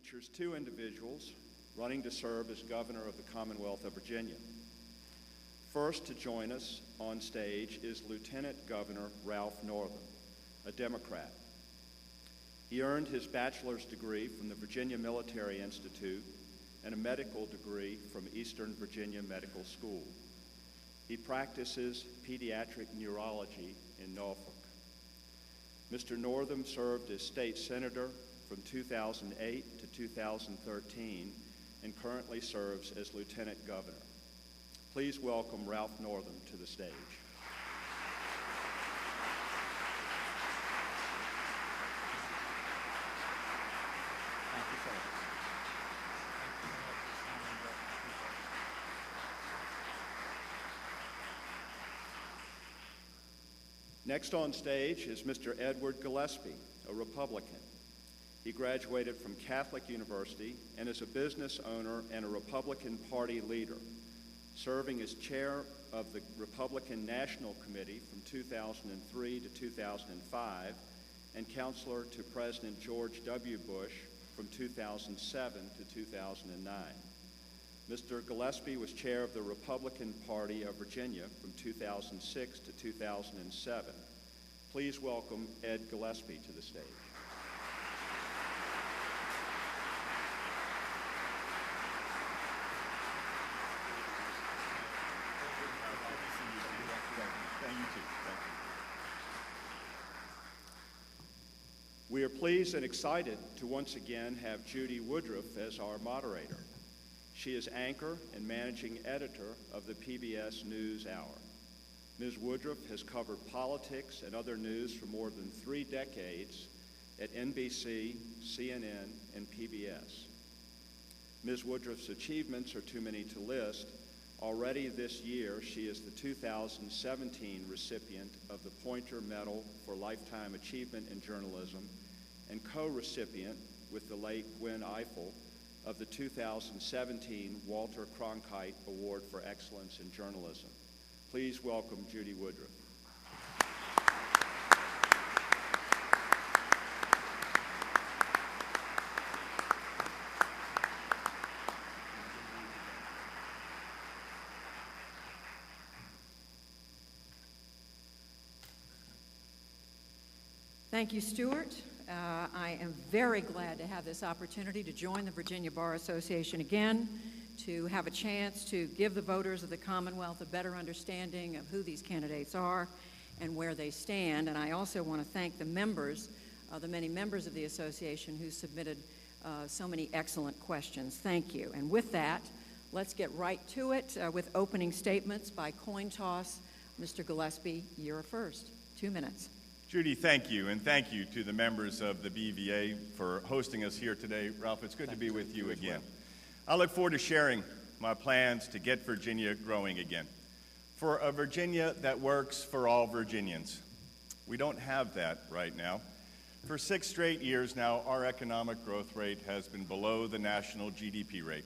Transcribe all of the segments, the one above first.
features two individuals running to serve as Governor of the Commonwealth of Virginia. First to join us on stage is Lieutenant Governor Ralph Northam, a Democrat. He earned his bachelor's degree from the Virginia Military Institute and a medical degree from Eastern Virginia Medical School. He practices pediatric neurology in Norfolk. Mr. Northam served as state senator from 2008 to 2013 and currently serves as lieutenant governor. Please welcome Ralph Northam to the stage. Thank you, sir. Next on stage is Mr. Edward Gillespie, a Republican. He graduated from Catholic University and is a business owner and a Republican Party leader, serving as chair of the Republican National Committee from 2003 to 2005 and counselor to President George W. Bush from 2007 to 2009. Mr. Gillespie was chair of the Republican Party of Virginia from 2006 to 2007. Please welcome Ed Gillespie to the stage. We are pleased and excited to once again have Judy Woodruff as our moderator. She is anchor and managing editor of the PBS NewsHour. Ms. Woodruff has covered politics and other news for more than 3 decades at NBC, CNN, and PBS. Ms. Woodruff's achievements are too many to list. Already this year, she is the 2017 recipient of the Poynter Medal for Lifetime Achievement in Journalism and co-recipient with the late Gwen Ifill of the 2017 Walter Cronkite Award for Excellence in Journalism. Please welcome Judy Woodruff. Thank you, Stuart. I am very glad to have this opportunity to join the Virginia Bar Association again, to have a chance to give the voters of the Commonwealth a better understanding of who these candidates are and where they stand. And I also want to thank the members, the many members of the association who submitted so many excellent questions. Thank you. And with that, let's get right to it with opening statements by coin toss. Mr. Gillespie, you're first. 2 minutes. Judy, thank you, and thank you to the members of the BVA for hosting us here today. Ralph, it's good to be with you again. I look forward to sharing my plans to get Virginia growing again. For a Virginia that works for all Virginians. We don't have that right now. For 6 straight years now, our economic growth rate has been below the national GDP rate.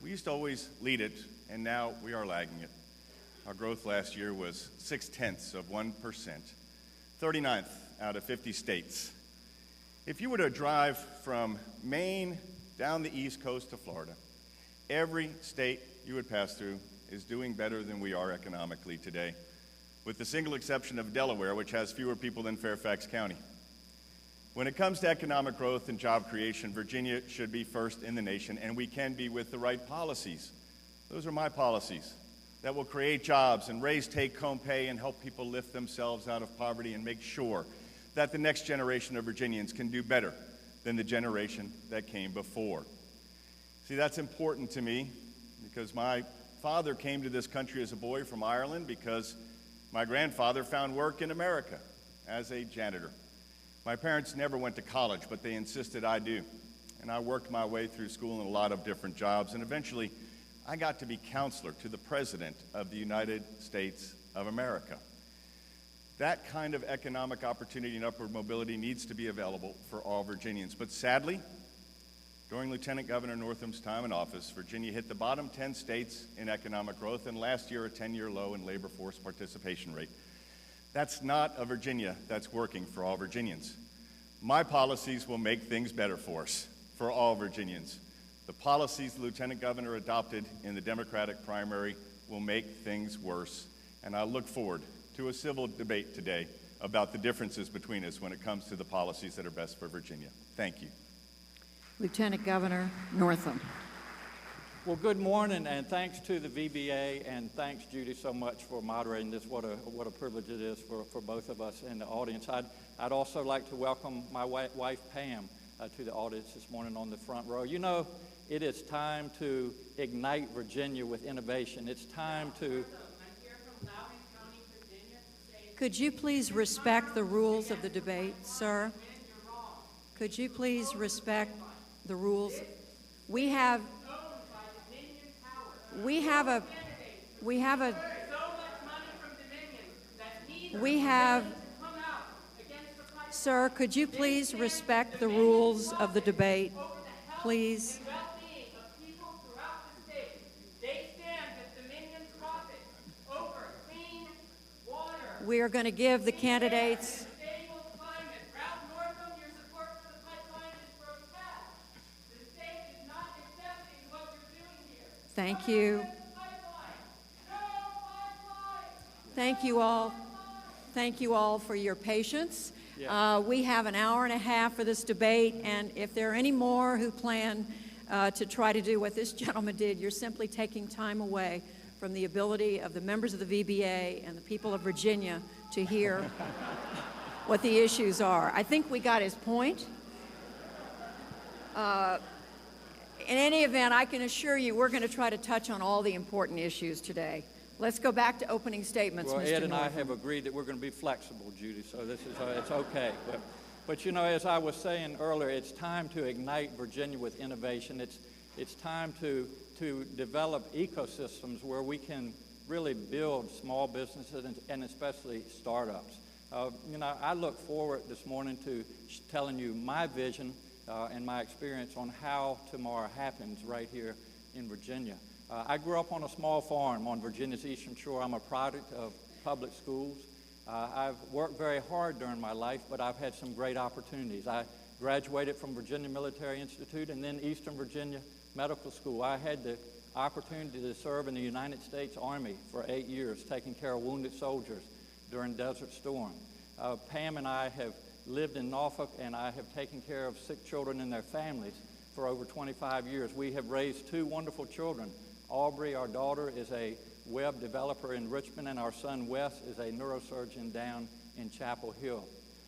We used to always lead it, and now we are lagging it. Our growth last year was 0.6%. 39th out of 50 states. If you were to drive from Maine down the East Coast to Florida, every state you would pass through is doing better than we are economically today, with the single exception of Delaware, which has fewer people than Fairfax County. When it comes to economic growth and job creation, Virginia should be first in the nation, and we can be with the right policies. Those are my policies that will create jobs and raise take-home pay and help people lift themselves out of poverty and make sure that the next generation of Virginians can do better than the generation that came before. See, that's important to me because my father came to this country as a boy from Ireland because my grandfather found work in America as a janitor. My parents never went to college, but they insisted I do. And I worked my way through school in a lot of different jobs, and eventually I got to be counselor to the President of the United States of America. That kind of economic opportunity and upward mobility needs to be available for all Virginians. But sadly, during Lieutenant Governor Northam's time in office, Virginia hit the bottom 10 states in economic growth, and last year a 10-year low in labor force participation rate. That's not a Virginia that's working for all Virginians. My policies will make things better for us. for all Virginians. The policies the Lieutenant Governor adopted in the Democratic primary will make things worse, and I look forward to a civil debate today about the differences between us when it comes to the policies that are best for Virginia. Thank you. Lieutenant Governor Northam. Well, good morning, and thanks to the VBA, and thanks, Judy, so much for moderating this. What a privilege it is for both of us in the audience. I'd also like to welcome my wife, Pam, to the audience this morning on the front row. You know, it is time to ignite Virginia with innovation. It's time to... Could you please respect the rules of the debate, sir? Could you please respect the rules? We have Sir, could you please respect the rules of the debate, please? We are going to give the candidates... Thank you. Thank you all. Thank you all for your patience. We have an hour and a half for this debate, and if there are any more who plan to try to do what this gentleman did, you're simply taking time away from the ability of the members of the VBA and the people of Virginia to hear what the issues are. I think we got his point. In any event, I can assure you we're going to try to touch on all the important issues today. Let's go back to opening statements, well, Mr. Ed and Northam. I have agreed that we're going to be flexible, Judy, so this is it's okay. But you know, as I was saying earlier, it's time to ignite Virginia with innovation. It's time to develop ecosystems where we can really build small businesses and especially startups. You know, I look forward this morning to telling you my vision and my experience on how tomorrow happens right here in Virginia. I grew up on a small farm on Virginia's Eastern Shore. I'm a product of public schools. I've worked very hard during my life, but I've had some great opportunities. I graduated from Virginia Military Institute and then Eastern Virginia Medical School. I had the opportunity to serve in the United States Army for 8 years, taking care of wounded soldiers during Desert Storm. Pam and I have lived in Norfolk, and I have taken care of sick children and their families for over 25 years. We have raised two wonderful children. Aubrey, our daughter, is a web developer in Richmond, and our son, Wes, is a neurosurgeon down in Chapel Hill.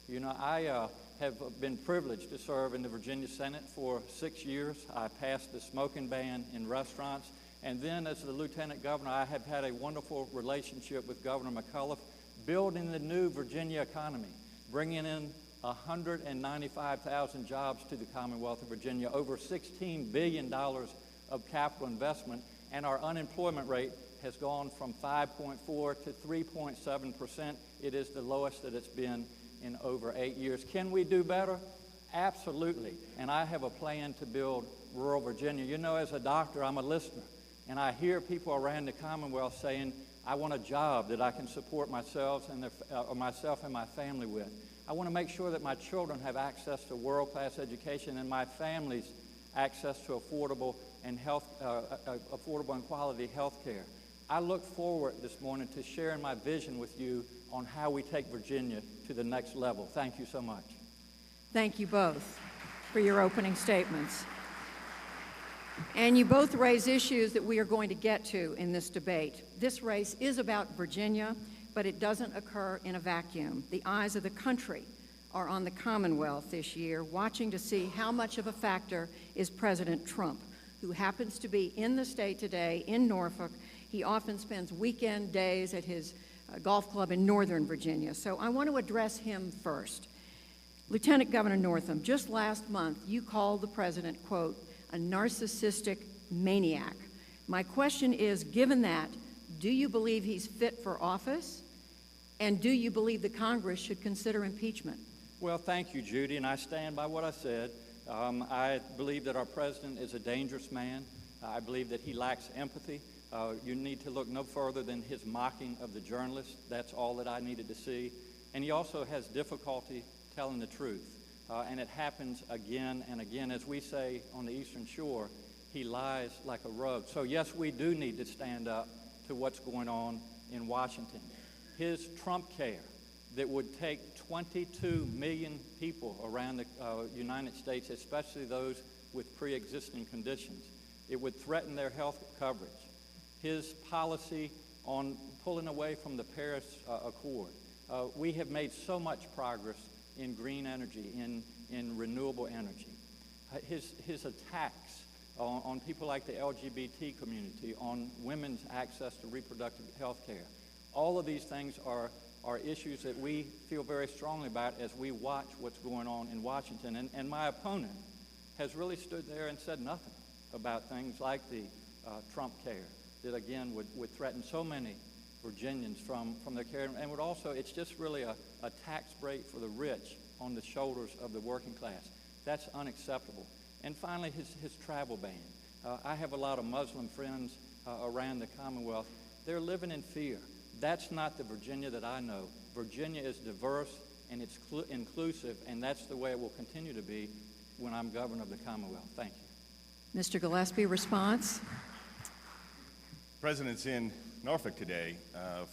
You know, I have been privileged to serve in the Virginia Senate for 6 years. I passed the smoking ban in restaurants, and then as the Lieutenant Governor, I have had a wonderful relationship with Governor McAuliffe, building the new Virginia economy, bringing in 195,000 jobs to the Commonwealth of Virginia, over $16 billion of capital investment, and our unemployment rate has gone from 5.4 to 3.7%. It is the lowest that it's been in over 8 years. Can we do better? Absolutely. And I have a plan to build rural Virginia. You know, as a doctor, I'm a listener, and I hear people around the Commonwealth saying, I want a job that I can support myself and my family with. I want to make sure that my children have access to world-class education and my family's access to affordable and quality health care. I look forward this morning to sharing my vision with you on how we take Virginia to the next level. Thank you so much. Thank you both for your opening statements. And you both raise issues that we are going to get to in this debate. This race is about Virginia, but it doesn't occur in a vacuum. The eyes of the country are on the Commonwealth this year, watching to see how much of a factor is President Trump, who happens to be in the state today, in Norfolk. He often spends weekend days at his golf club in Northern Virginia. So I want to address him first. Lieutenant Governor Northam, just last month, you called the president, quote, a narcissistic maniac. My question is, given that, do you believe he's fit for office? And do you believe the Congress should consider impeachment? Well, thank you, Judy, and I stand by what I said. I believe that our president is a dangerous man. I believe that he lacks empathy. You need to look no further than his mocking of the journalists. That's all that I needed to see. And he also has difficulty telling the truth. and it happens again and again. As we say on the Eastern Shore, he lies like a rug. So yes, we do need to stand up to what's going on in Washington. His Trump care that would take 22 million people around the United States, especially those with pre-existing conditions. It would threaten their health coverage. His policy on pulling away from the Paris Accord. We have made so much progress in green energy, in renewable energy. His attacks on people like the LGBT community, on women's access to reproductive health care. All of these things are issues that we feel very strongly about as we watch what's going on in Washington. And my opponent has really stood there and said nothing about things like the Trump care that, again, would threaten so many Virginians from their care, and would also, it's just really a tax break for the rich on the shoulders of the working class. That's unacceptable. And finally, his travel ban. I have a lot of Muslim friends around the Commonwealth. They're living in fear. That's not the Virginia that I know. Virginia is diverse and it's inclusive, and that's the way it will continue to be when I'm governor of the Commonwealth. Thank you. Mr. Gillespie, response. President's in Norfolk today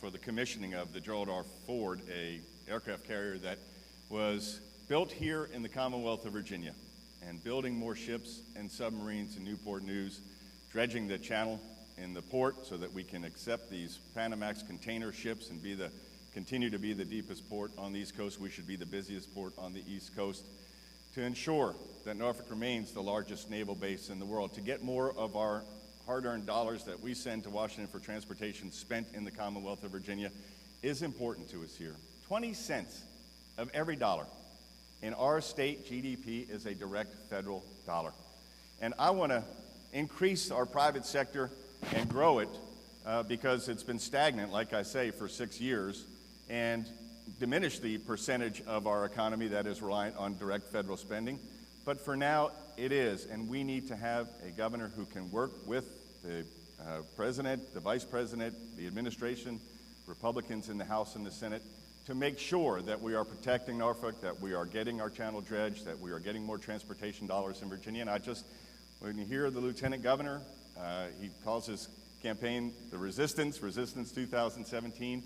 for the commissioning of the Gerald R. Ford, a aircraft carrier that was built here in the Commonwealth of Virginia, and building more ships and submarines in Newport News, dredging the channel in the port so that we can accept these Panamax container ships and continue to be the deepest port on the East Coast. We should be the busiest port on the East Coast to ensure that Norfolk remains the largest naval base in the world, to get more of our hard-earned dollars that we send to Washington for transportation spent in the Commonwealth of Virginia is important to us here. 20 cents of every dollar in our state GDP is a direct federal dollar. And I want to increase our private sector and grow it because it's been stagnant, like I say, for 6 years, and diminish the percentage of our economy that is reliant on direct federal spending. But for now, it is, and we need to have a governor who can work with the president, the vice president, the administration, Republicans in the House and the Senate, to make sure that we are protecting Norfolk, that we are getting our channel dredged, that we are getting more transportation dollars in Virginia. And when you hear the lieutenant governor, he calls his campaign the Resistance 2017.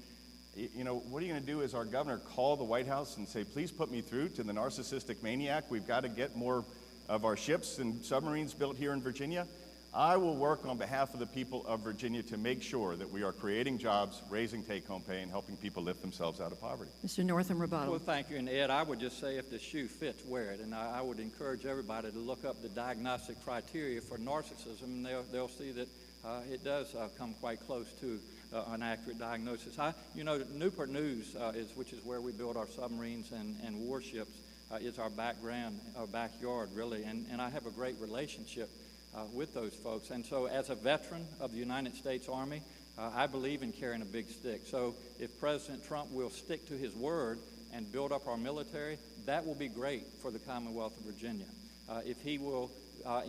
You know, what are you going to do as our governor? Call the White House and say, please put me through to the narcissistic maniac. We've got to get more of our ships and submarines built here in Virginia. I will work on behalf of the people of Virginia to make sure that we are creating jobs, raising take-home pay, and helping people lift themselves out of poverty. Mr. Northam, rebuttal. Well, thank you. And Ed, I would just say if the shoe fits, wear it. And I would encourage everybody to look up the diagnostic criteria for narcissism, and they'll see that it does come quite close to an accurate diagnosis. Newport News, which is where we build our submarines and warships, is our backyard, really. And I have a great relationship with those folks. And so as a veteran of the United States Army, I believe in carrying a big stick. So if President Trump will stick to his word and build up our military, that will be great for the Commonwealth of Virginia. If he will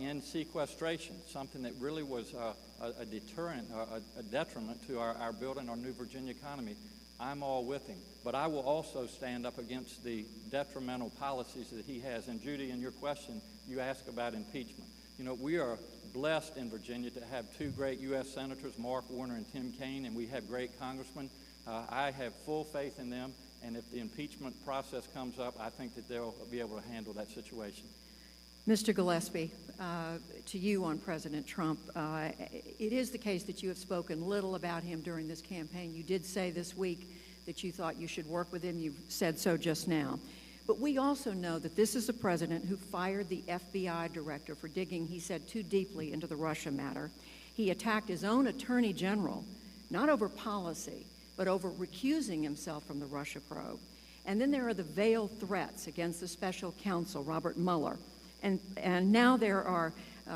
end sequestration, something that really was a deterrent, a detriment to our building our new Virginia economy, I'm all with him. But I will also stand up against the detrimental policies that he has. And Judy, in your question, you asked about impeachment. You know, we are blessed in Virginia to have two great U.S. senators, Mark Warner and Tim Kaine, and we have great congressmen. I have full faith in them, and if the impeachment process comes up, I think that they'll be able to handle that situation. Mr. Gillespie, to you on President Trump, it is the case that you have spoken little about him during this campaign. You did say this week that you thought you should work with him. You've said so just now. But we also know that this is a president who fired the FBI director for digging, he said, too deeply into the Russia matter. He attacked his own attorney general, not over policy, but over recusing himself from the Russia probe. And then there are the veiled threats against the special counsel, Robert Mueller. And now there are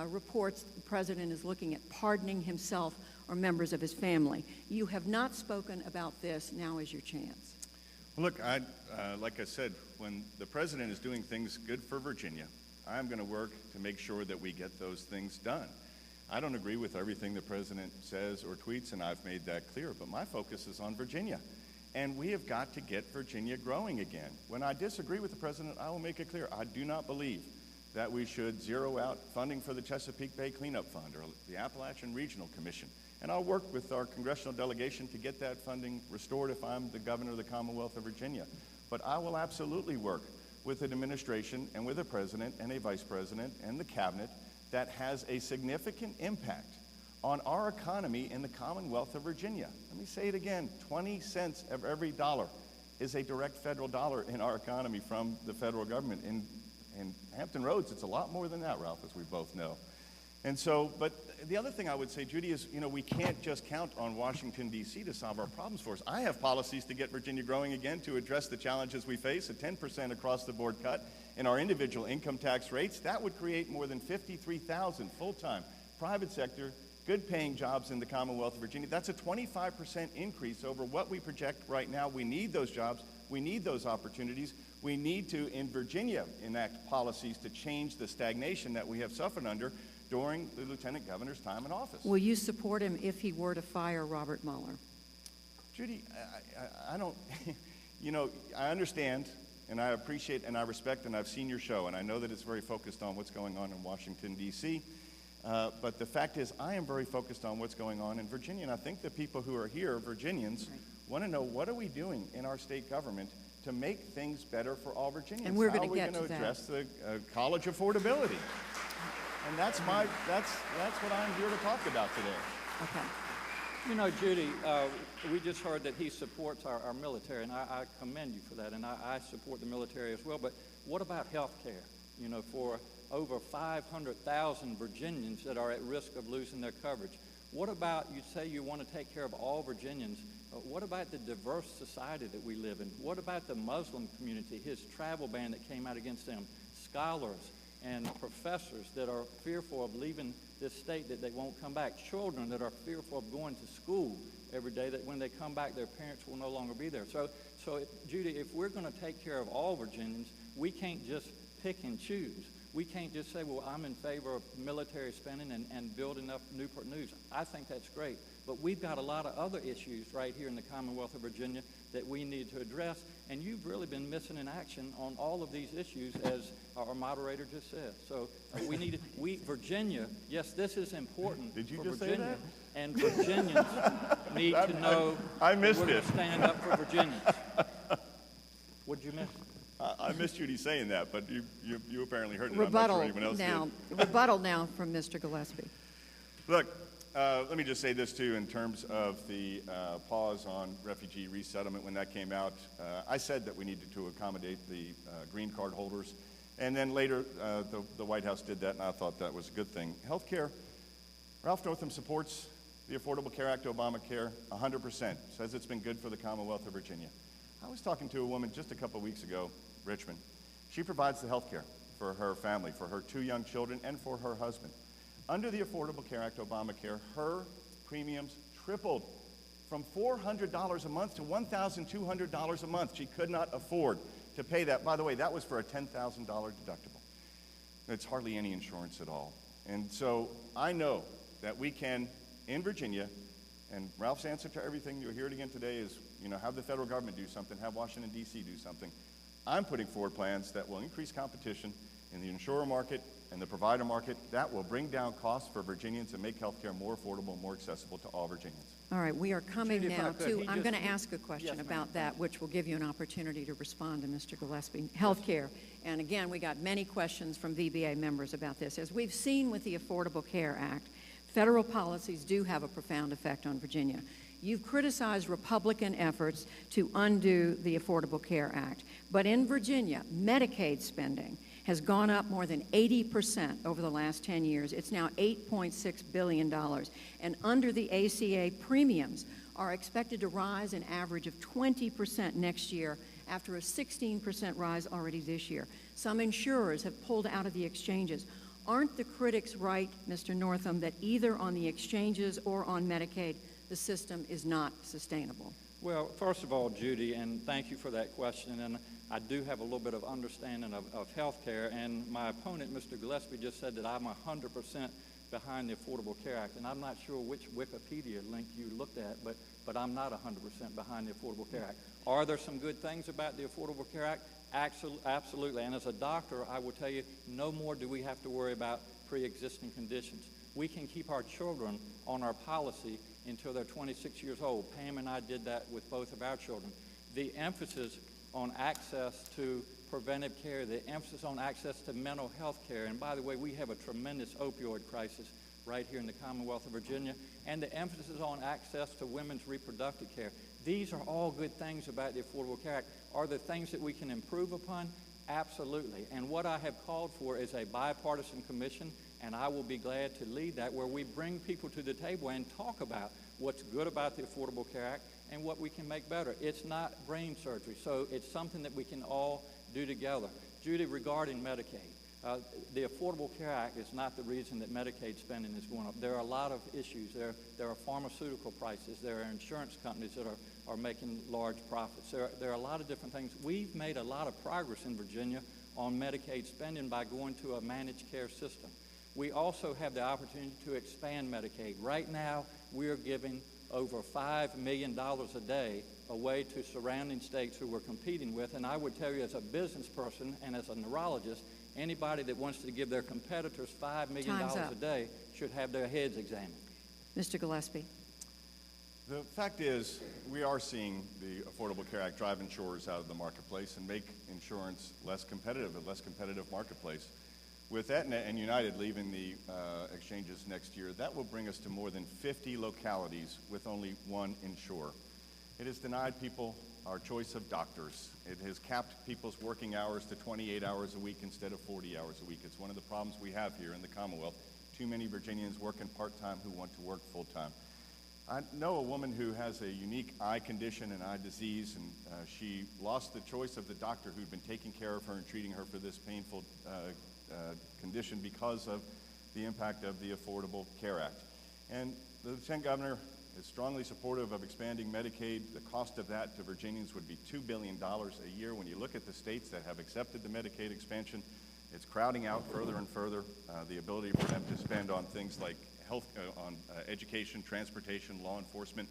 reports the president is looking at pardoning himself or members of his family. You have not spoken about this. Now is your chance. Look, like I said, when the president is doing things good for Virginia, I'm going to work to make sure that we get those things done. I don't agree with everything the president says or tweets, and I've made that clear, but my focus is on Virginia. And we have got to get Virginia growing again. When I disagree with the president, I will make it clear. I do not believe that we should zero out funding for the Chesapeake Bay Cleanup Fund or the Appalachian Regional Commission. And I'll work with our congressional delegation to get that funding restored if I'm the governor of the Commonwealth of Virginia. But I will absolutely work with an administration and with a president and a vice president and the cabinet that has a significant impact on our economy in the Commonwealth of Virginia. Let me say it again, 20 cents of every dollar is a direct federal dollar in our economy from the federal government. In Hampton Roads, it's a lot more than that, Ralph, as we both know. And so, but the other thing I would say, Judy, is, we can't just count on Washington, D.C. to solve our problems for us. I have policies to get Virginia growing again, to address the challenges we face, a 10% across-the-board cut in our individual income tax rates. That would create more than 53,000 full-time private sector, good-paying jobs in the Commonwealth of Virginia. That's a 25% increase over what we project right now. We need those jobs. We need those opportunities. We need to, in Virginia, enact policies to change the stagnation that we have suffered under during the lieutenant governor's time in office. Will you support him if he were to fire Robert Mueller? Judy, I don't, I understand, and I appreciate, and I respect, and I've seen your show, and I know that it's very focused on what's going on in Washington, D.C., but the fact is, I am very focused on what's going on in Virginia, and I think the people who are here, Virginians, want to know, what are we doing in our state government to make things better for all Virginians? And we're going to How get to are we going that. to address the college affordability? And that's what I'm here to talk about today. Okay. Judy, we just heard that he supports our military, and I commend you for that, and I support the military as well. But what about health care? For over 500,000 Virginians that are at risk of losing their coverage. What about, you say you want to take care of all Virginians, what about the diverse society that we live in? What about the Muslim community, his travel ban that came out against them, scholars and professors that are fearful of leaving this state, that they won't come back, children that are fearful of going to school every day, that when they come back, their parents will no longer be there. So Judy, if we're going to take care of all Virginians, we can't just pick and choose. We can't just say, well, I'm in favor of military spending and building up Newport News. I think that's great. But we've got a lot of other issues right here in the Commonwealth of Virginia that we need to address. And you've really been missing in action on all of these issues, as our moderator just said. So Virginia, yes, this is important. Did you for just Virginia. say that? And Virginians need to know I missed we're going it. to stand up for Virginians. What'd you miss? I missed Judy saying that, but you apparently heard it. Rebuttal I'm not sure anyone else now. did. Rebuttal now from Mr. Gillespie. Look, let me just say this too in terms of the pause on refugee resettlement. When that came out, I said that we needed to accommodate the green card holders, and then later the White House did that, and I thought that was a good thing. Healthcare, Ralph Northam supports the Affordable Care Act, Obamacare, 100%. Says it's been good for the Commonwealth of Virginia. I was talking to a woman just a couple of weeks ago, Richmond. She provides the health care for her family, for her 2 young children, and for her husband. Under the Affordable Care Act, Obamacare, her premiums tripled from $400 a month to $1,200 a month. She could not afford to pay that. By the way, that was for a $10,000 deductible. It's hardly any insurance at all. And so I know that we can, in Virginia, and Ralph's answer to everything, you'll hear it again today, is have the federal government do something, have Washington, D.C. do something. I'm putting forward plans that will increase competition in the insurer market and the provider market. That will bring down costs for Virginians and make health care more affordable and more accessible to all Virginians. All right, we are coming Judy, if I now could, to, he I'm just- going to ask a question Yes, about that, which will give you an opportunity to respond to Mr. Gillespie. Healthcare, and again, we got many questions from VBA members about this. As we've seen with the Affordable Care Act, federal policies do have a profound effect on Virginia. You've criticized Republican efforts to undo the Affordable Care Act, but in Virginia, Medicaid spending has gone up more than 80% over the last 10 years. It's now $8.6 billion. And under the ACA, premiums are expected to rise an average of 20% next year after a 16% rise already this year. Some insurers have pulled out of the exchanges. Aren't the critics right, Mr. Northam, that either on the exchanges or on Medicaid, the system is not sustainable? Well, first of all, Judy, and thank you for that question, and I do have a little bit of understanding of health care, and my opponent, Mr. Gillespie, just said that I'm 100% behind the Affordable Care Act. And I'm not sure which Wikipedia link you looked at, but I'm not 100% behind the Affordable Care Act. Are there some good things about the Affordable Care Act? Absolutely. And as a doctor, I will tell you, no more do we have to worry about pre-existing conditions. We can keep our children on our policy until they're 26 years old. Pam and I did that with both of our children. The emphasis on access to preventive care, the emphasis on access to mental health care, and by the way, we have a tremendous opioid crisis right here in the Commonwealth of Virginia, and the emphasis on access to women's reproductive care. These are all good things about the Affordable Care Act. Are there things that we can improve upon? Absolutely. And what I have called for is a bipartisan commission, and I will be glad to lead that, where we bring people to the table and talk about what's good about the Affordable Care Act and what we can make better. It's not brain surgery, so it's something that we can all do together. Judy, regarding Medicaid, the Affordable Care Act is not the reason that Medicaid spending is going up. There are a lot of issues. There are pharmaceutical prices. There are insurance companies that are making large profits. There are a lot of different things. We've made a lot of progress in Virginia on Medicaid spending by going to a managed care system. We also have the opportunity to expand Medicaid. Right now, we're giving over $5 million a day away to surrounding states who we're competing with. And I would tell you, as a business person and as a neurologist, anybody that wants to give their competitors $5 million a day should have their heads examined. Mr. Gillespie. The fact is, we are seeing the Affordable Care Act drive insurers out of the marketplace and make insurance less competitive, a less competitive marketplace. With Aetna and United leaving the exchanges next year, that will bring us to more than 50 localities with only one insurer. It has denied people our choice of doctors. It has capped people's working hours to 28 hours a week instead of 40 hours a week. It's one of the problems we have here in the Commonwealth. Too many Virginians working part-time who want to work full-time. I know a woman who has a unique eye condition and eye disease, and she lost the choice of the doctor who'd been taking care of her and treating her for this painful condition because of the impact of the Affordable Care Act. And the Lieutenant Governor is strongly supportive of expanding Medicaid. The cost of that to Virginians would be $2 billion a year. When you look at the states that have accepted the Medicaid expansion, it's crowding out further and further the ability for them to spend on things like health, education, transportation, law enforcement.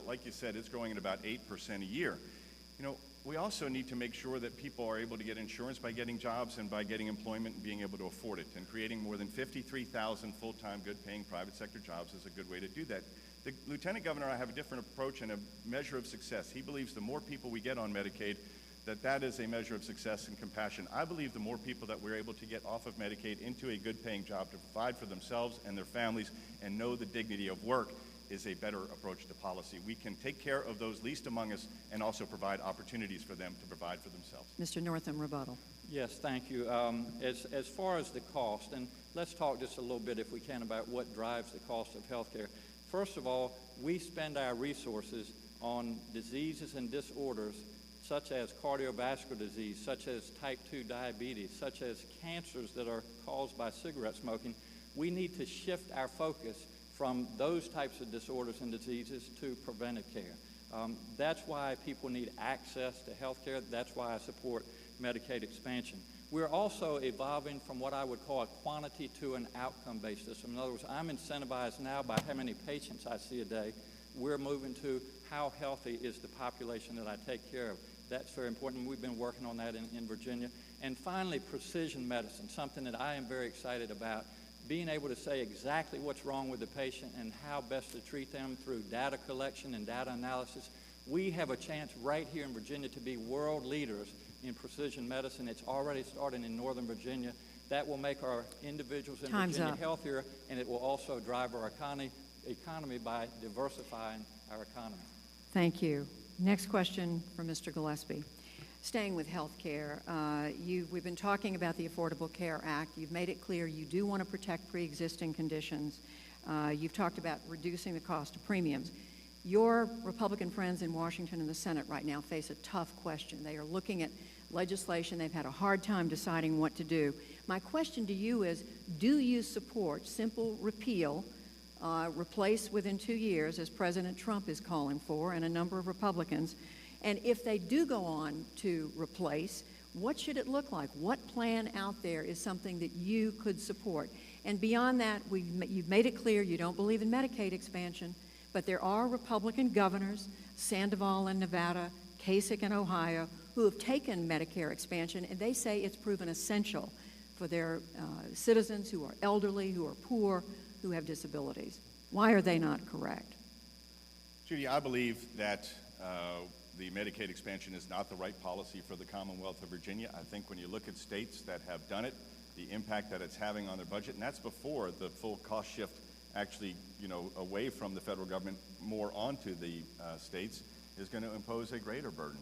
Like you said, it's growing at about 8% a year. You know, we also need to make sure that people are able to get insurance by getting jobs and by getting employment and being able to afford it. And creating more than 53,000 full-time, good-paying private sector jobs is a good way to do that. The Lieutenant Governor and I have a different approach and a measure of success. He believes the more people we get on Medicaid, that is a measure of success and compassion. I believe the more people that we're able to get off of Medicaid into a good-paying job to provide for themselves and their families and know the dignity of work is a better approach to policy. We can take care of those least among us and also provide opportunities for them to provide for themselves. Mr. Northam, rebuttal. Yes, thank you. As far as the cost, and let's talk just a little bit, if we can, about what drives the cost of health care. First of all, we spend our resources on diseases and disorders such as cardiovascular disease, such as type 2 diabetes, such as cancers that are caused by cigarette smoking. We need to shift our focus from those types of disorders and diseases to preventive care. That's why people need access to health care. That's why I support Medicaid expansion. We're also evolving from what I would call a quantity to an outcome-based system. In other words, I'm incentivized now by how many patients I see a day. We're moving to how healthy is the population that I take care of. That's very important. We've been working on that in Virginia. And finally, precision medicine, something that I am very excited about. Being able to say exactly what's wrong with the patient and how best to treat them through data collection and data analysis. We have a chance right here in Virginia to be world leaders in precision medicine. It's already starting in Northern Virginia. That will make our individuals in Virginia healthier, and it will also drive our economy by diversifying our economy. Thank you. Next question from Mr. Gillespie. Staying with health care, we've been talking about the Affordable Care Act. You've made it clear you do want to protect pre-existing conditions. You've talked about reducing the cost of premiums. Your Republican friends in Washington and the Senate right now face a tough question. They are looking at legislation. They've had a hard time deciding what to do. My question to you is, do you support simple repeal, replace within 2 years, as President Trump is calling for, and a number of Republicans? And if they do go on to replace, what should it look like? What plan out there is something that you could support? And beyond that, you've made it clear you don't believe in Medicaid expansion, but there are Republican governors, Sandoval in Nevada, Kasich in Ohio, who have taken Medicare expansion, and they say it's proven essential for their citizens who are elderly, who are poor, who have disabilities. Why are they not correct? Judy, I believe that the Medicaid expansion is not the right policy for the Commonwealth of Virginia. I think when you look at states that have done it, the impact that it's having on their budget, and that's before the full cost shift actually, away from the federal government more onto the states, is going to impose a greater burden.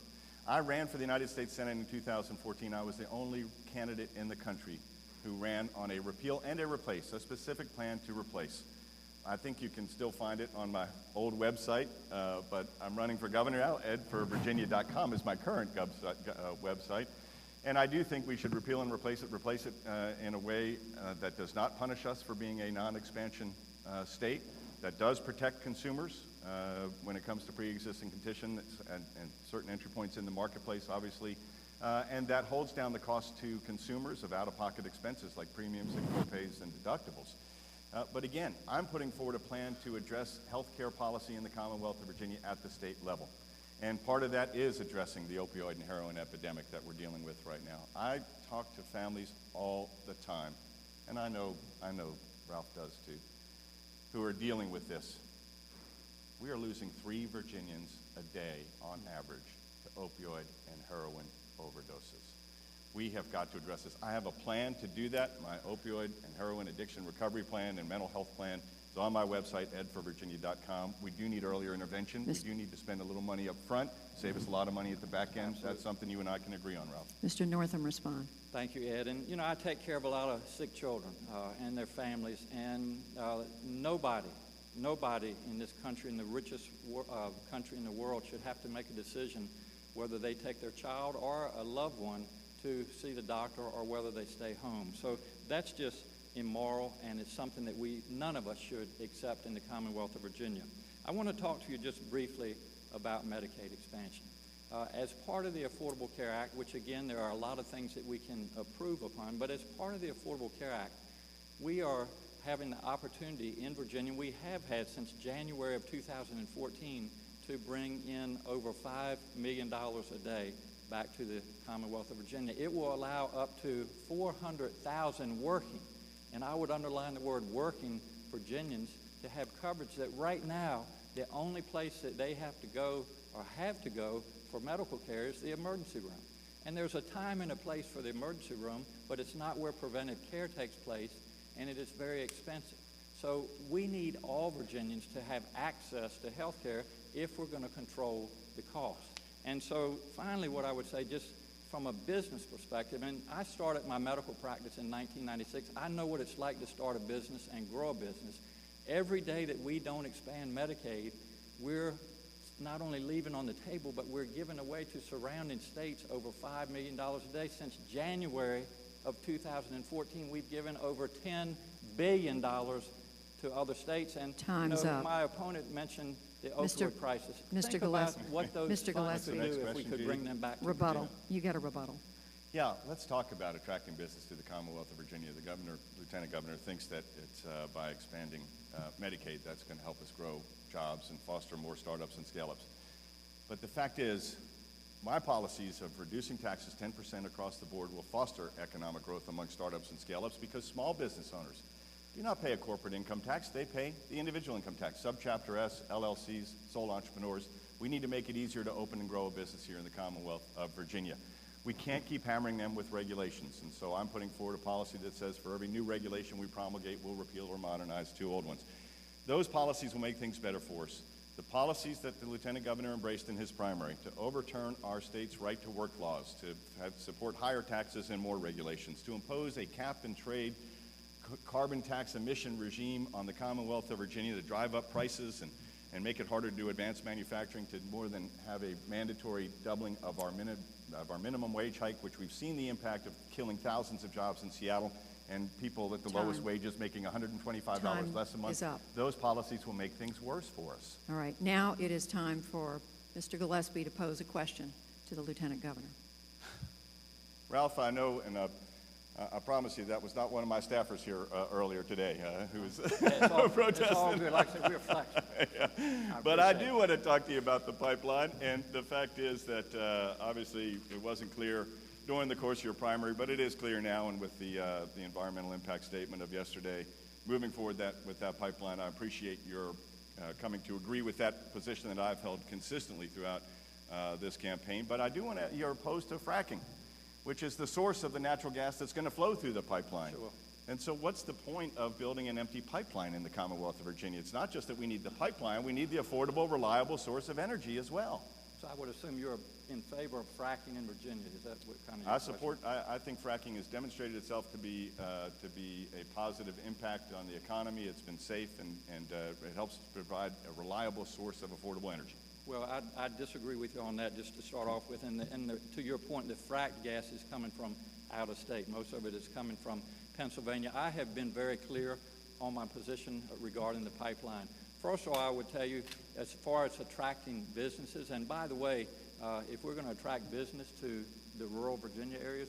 I ran for the United States Senate in 2014. I was the only candidate in the country who ran on a repeal and a replace, a specific plan to replace. I think you can still find it on my old website, but I'm running for governor now. edforvirginia.com is my current website. And I do think we should repeal and replace it in a way that does not punish us for being a non-expansion state, that does protect consumers when it comes to pre-existing conditions and certain entry points in the marketplace, obviously, and that holds down the cost to consumers of out-of-pocket expenses like premiums and co-pays and deductibles. But again, I'm putting forward a plan to address health care policy in the Commonwealth of Virginia at the state level. And part of that is addressing the opioid and heroin epidemic that we're dealing with right now. I talk to families all the time, and I know Ralph does too, who are dealing with this. We are losing 3 Virginians a day on average to opioid and heroin overdoses. We have got to address this. I have a plan to do that. My opioid and heroin addiction recovery plan and mental health plan is on my website, edforvirginia.com. We do need earlier intervention. We do need to spend a little money up front, save us a lot of money at the back end. Absolutely. That's something you and I can agree on, Ralph. Mr. Northam, respond. Thank you, Ed. And, I take care of a lot of sick children and their families, and nobody in this country, in the richest country in the world, should have to make a decision whether they take their child or a loved one to see the doctor or whether they stay home. So that's just immoral, and it's something that none of us should accept in the Commonwealth of Virginia. I want to talk to you just briefly about Medicaid expansion. As part of the Affordable Care Act, which again, there are a lot of things that we can approve upon, but as part of the Affordable Care Act, we are having the opportunity in Virginia, we have had since January of 2014, to bring in over $5 million a day back to the Commonwealth of Virginia. It will allow up to 400,000 working, and I would underline the word working, Virginians to have coverage that right now the only place that they have to go for medical care is the emergency room. And there's a time and a place for the emergency room, but it's not where preventive care takes place, and it is very expensive. So we need all Virginians to have access to health care if we're going to control the cost. And so finally, what I would say, just from a business perspective, and I started my medical practice in 1996. I know what it's like to start a business and grow a business. Every day that we don't expand Medicaid, we're not only leaving on the table, but we're giving away to surrounding states over $5 million a day. Since January of 2014, we've given over $10 billion to other states. And Time's up. My opponent mentioned the opioid crisis. Mr. Think Gillespie. about what those funds could do if we could bring them back to Rebuttal. Virginia. You get a rebuttal. Yeah, let's talk about attracting business to the Commonwealth of Virginia. The Lieutenant Governor thinks that it's by expanding Medicaid that's going to help us grow jobs and foster more startups and scale-ups. But the fact is, my policies of reducing taxes 10% across the board will foster economic growth among startups and scale-ups because small business owners do not pay a corporate income tax. They pay the individual income tax. Subchapter S, LLCs, sole entrepreneurs. We need to make it easier to open and grow a business here in the Commonwealth of Virginia. We can't keep hammering them with regulations, and so I'm putting forward a policy that says for every new regulation we promulgate, we'll repeal or modernize 2 old ones. Those policies will make things better for us. The policies that the Lieutenant Governor embraced in his primary to overturn our state's right-to-work laws, to support higher taxes and more regulations, to impose a cap-and-trade carbon tax emission regime on the Commonwealth of Virginia to drive up prices and make it harder to do advanced manufacturing, to more than have a mandatory doubling of our minimum wage hike, which we've seen the impact of killing thousands of jobs in Seattle and people at the lowest wages making $125 less a month. Is up. Those policies will make things worse for us. All right. Now it is time for Mr. Gillespie to pose a question to the Lieutenant Governor. Ralph, I know, and I promise you that was not one of my staffers here earlier today who was protesting. It's all good. Like I said, we're flexible. Yeah. But I do want to talk to you about the pipeline, and the fact is that obviously it wasn't clear during the course of your primary, but it is clear now, and with the environmental impact statement of yesterday, moving forward with that pipeline, I appreciate your coming to agree with that position that I've held consistently throughout this campaign. But I do want to, you're opposed to fracking, which is the source of the natural gas that's going to flow through the pipeline. Sure. And so what's the point of building an empty pipeline in the Commonwealth of Virginia? It's not just that we need the pipeline, we need the affordable, reliable source of energy as well. So I would assume you're in favor of fracking in Virginia. Is that what kind of your I support, I think fracking has demonstrated itself to be a positive impact on the economy. It's been safe, and it helps provide a reliable source of affordable energy. Well, I disagree with you on that, just to start off with. And to your point, the fracked gas is coming from out of state. Most of it is coming from Pennsylvania. I have been very clear on my position regarding the pipeline. First of all, I would tell you, as far as attracting businesses, and by the way, if we're going to attract business to the rural Virginia areas,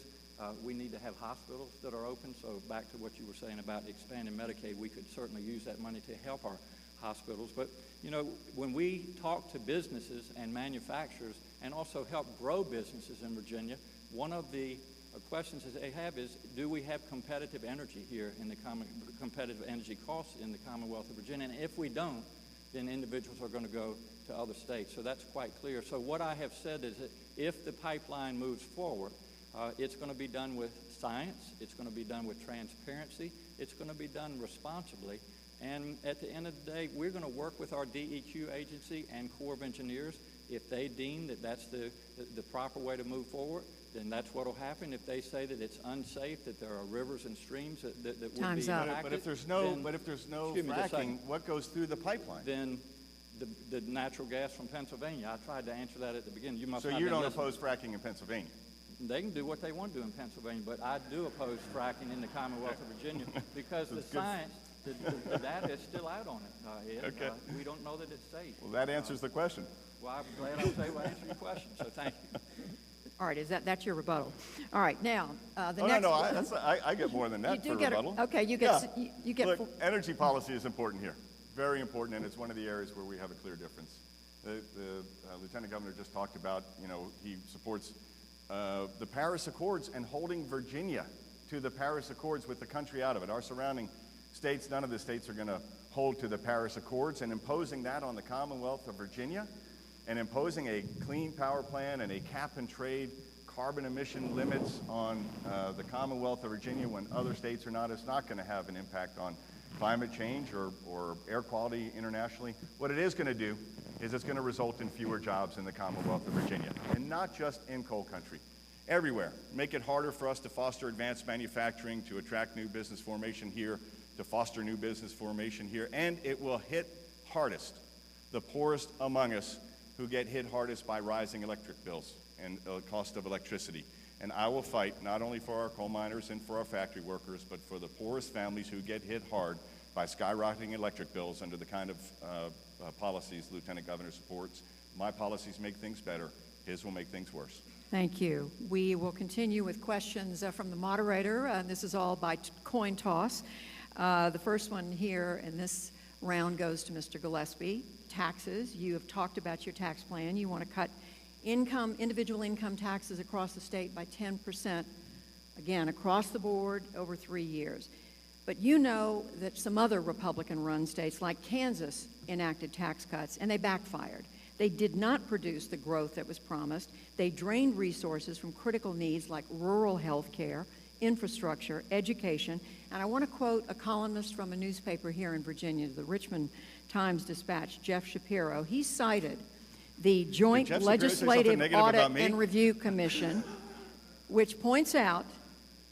we need to have hospitals that are open. So back to what you were saying about expanding Medicaid, we could certainly use that money to help our hospitals. But, you know, when we talk to businesses and manufacturers and also help grow businesses in Virginia, one of the questions that they have is, do we have competitive energy here in the competitive energy costs in the Commonwealth of Virginia? And if we don't, then individuals are going to go to other states. So that's quite clear. So what I have said is that if the pipeline moves forward, it's going to be done with science, it's going to be done with transparency, it's going to be done responsibly. And at the end of the day, we're going to work with our DEQ agency and Corps of Engineers. If they deem that that's the proper way to move forward, then that's what will happen. If they say that it's unsafe, that there are rivers and streams that would be impacted. But if there's no fracking, what goes through the pipeline? Then the natural gas from Pennsylvania. I tried to answer that at the beginning. You must so not you don't listening. oppose fracking in Pennsylvania? They can do what they want to do in Pennsylvania, but I do oppose fracking in the Commonwealth of Virginia because the science, the data is still out on it. Okay. We don't know that it's safe. Well, that answers the question. Well, I'm glad I was able to answer your question, so thank you. All right, that's your rebuttal. All right, now, the next... No, I get more than that for rebuttal. Okay, you get... Yeah. You get Look, energy policy is important here. Very important, and it's one of the areas where we have a clear difference. The Lieutenant Governor just talked about, he supports the Paris Accords and holding Virginia to the Paris Accords with the country out of it. Our surrounding states, none of the states are going to hold to the Paris Accords, and imposing that on the Commonwealth of Virginia and imposing a clean power plan and a cap-and-trade carbon emission limits on the Commonwealth of Virginia when other states are not, is not going to have an impact on climate change or air quality internationally. What it is going to do is it's going to result in fewer jobs in the Commonwealth of Virginia, and not just in coal country. Everywhere. Make it harder for us to foster advanced manufacturing, to attract new business formation here, to foster new business formation here, and it will hit hardest the poorest among us, who get hit hardest by rising electric bills and the cost of electricity. And I will fight not only for our coal miners and for our factory workers, but for the poorest families who get hit hard by skyrocketing electric bills under the kind of policies the Lieutenant Governor supports. My policies make things better. His will make things worse. Thank you. We will continue with questions from the moderator. This is all by coin toss. The first one here in this round goes to Mr. Gillespie. Taxes. You have talked about your tax plan. You want to cut individual income taxes across the state by 10%, again, across the board over 3 years. But you know that some other Republican-run states like Kansas enacted tax cuts, and they backfired. They did not produce the growth that was promised. They drained resources from critical needs like rural health care, infrastructure, education. And I want to quote a columnist from a newspaper here in Virginia, the Richmond Times-Dispatch, Jeff Shapiro. He cited the Joint Legislative Audit and Review Commission, which points out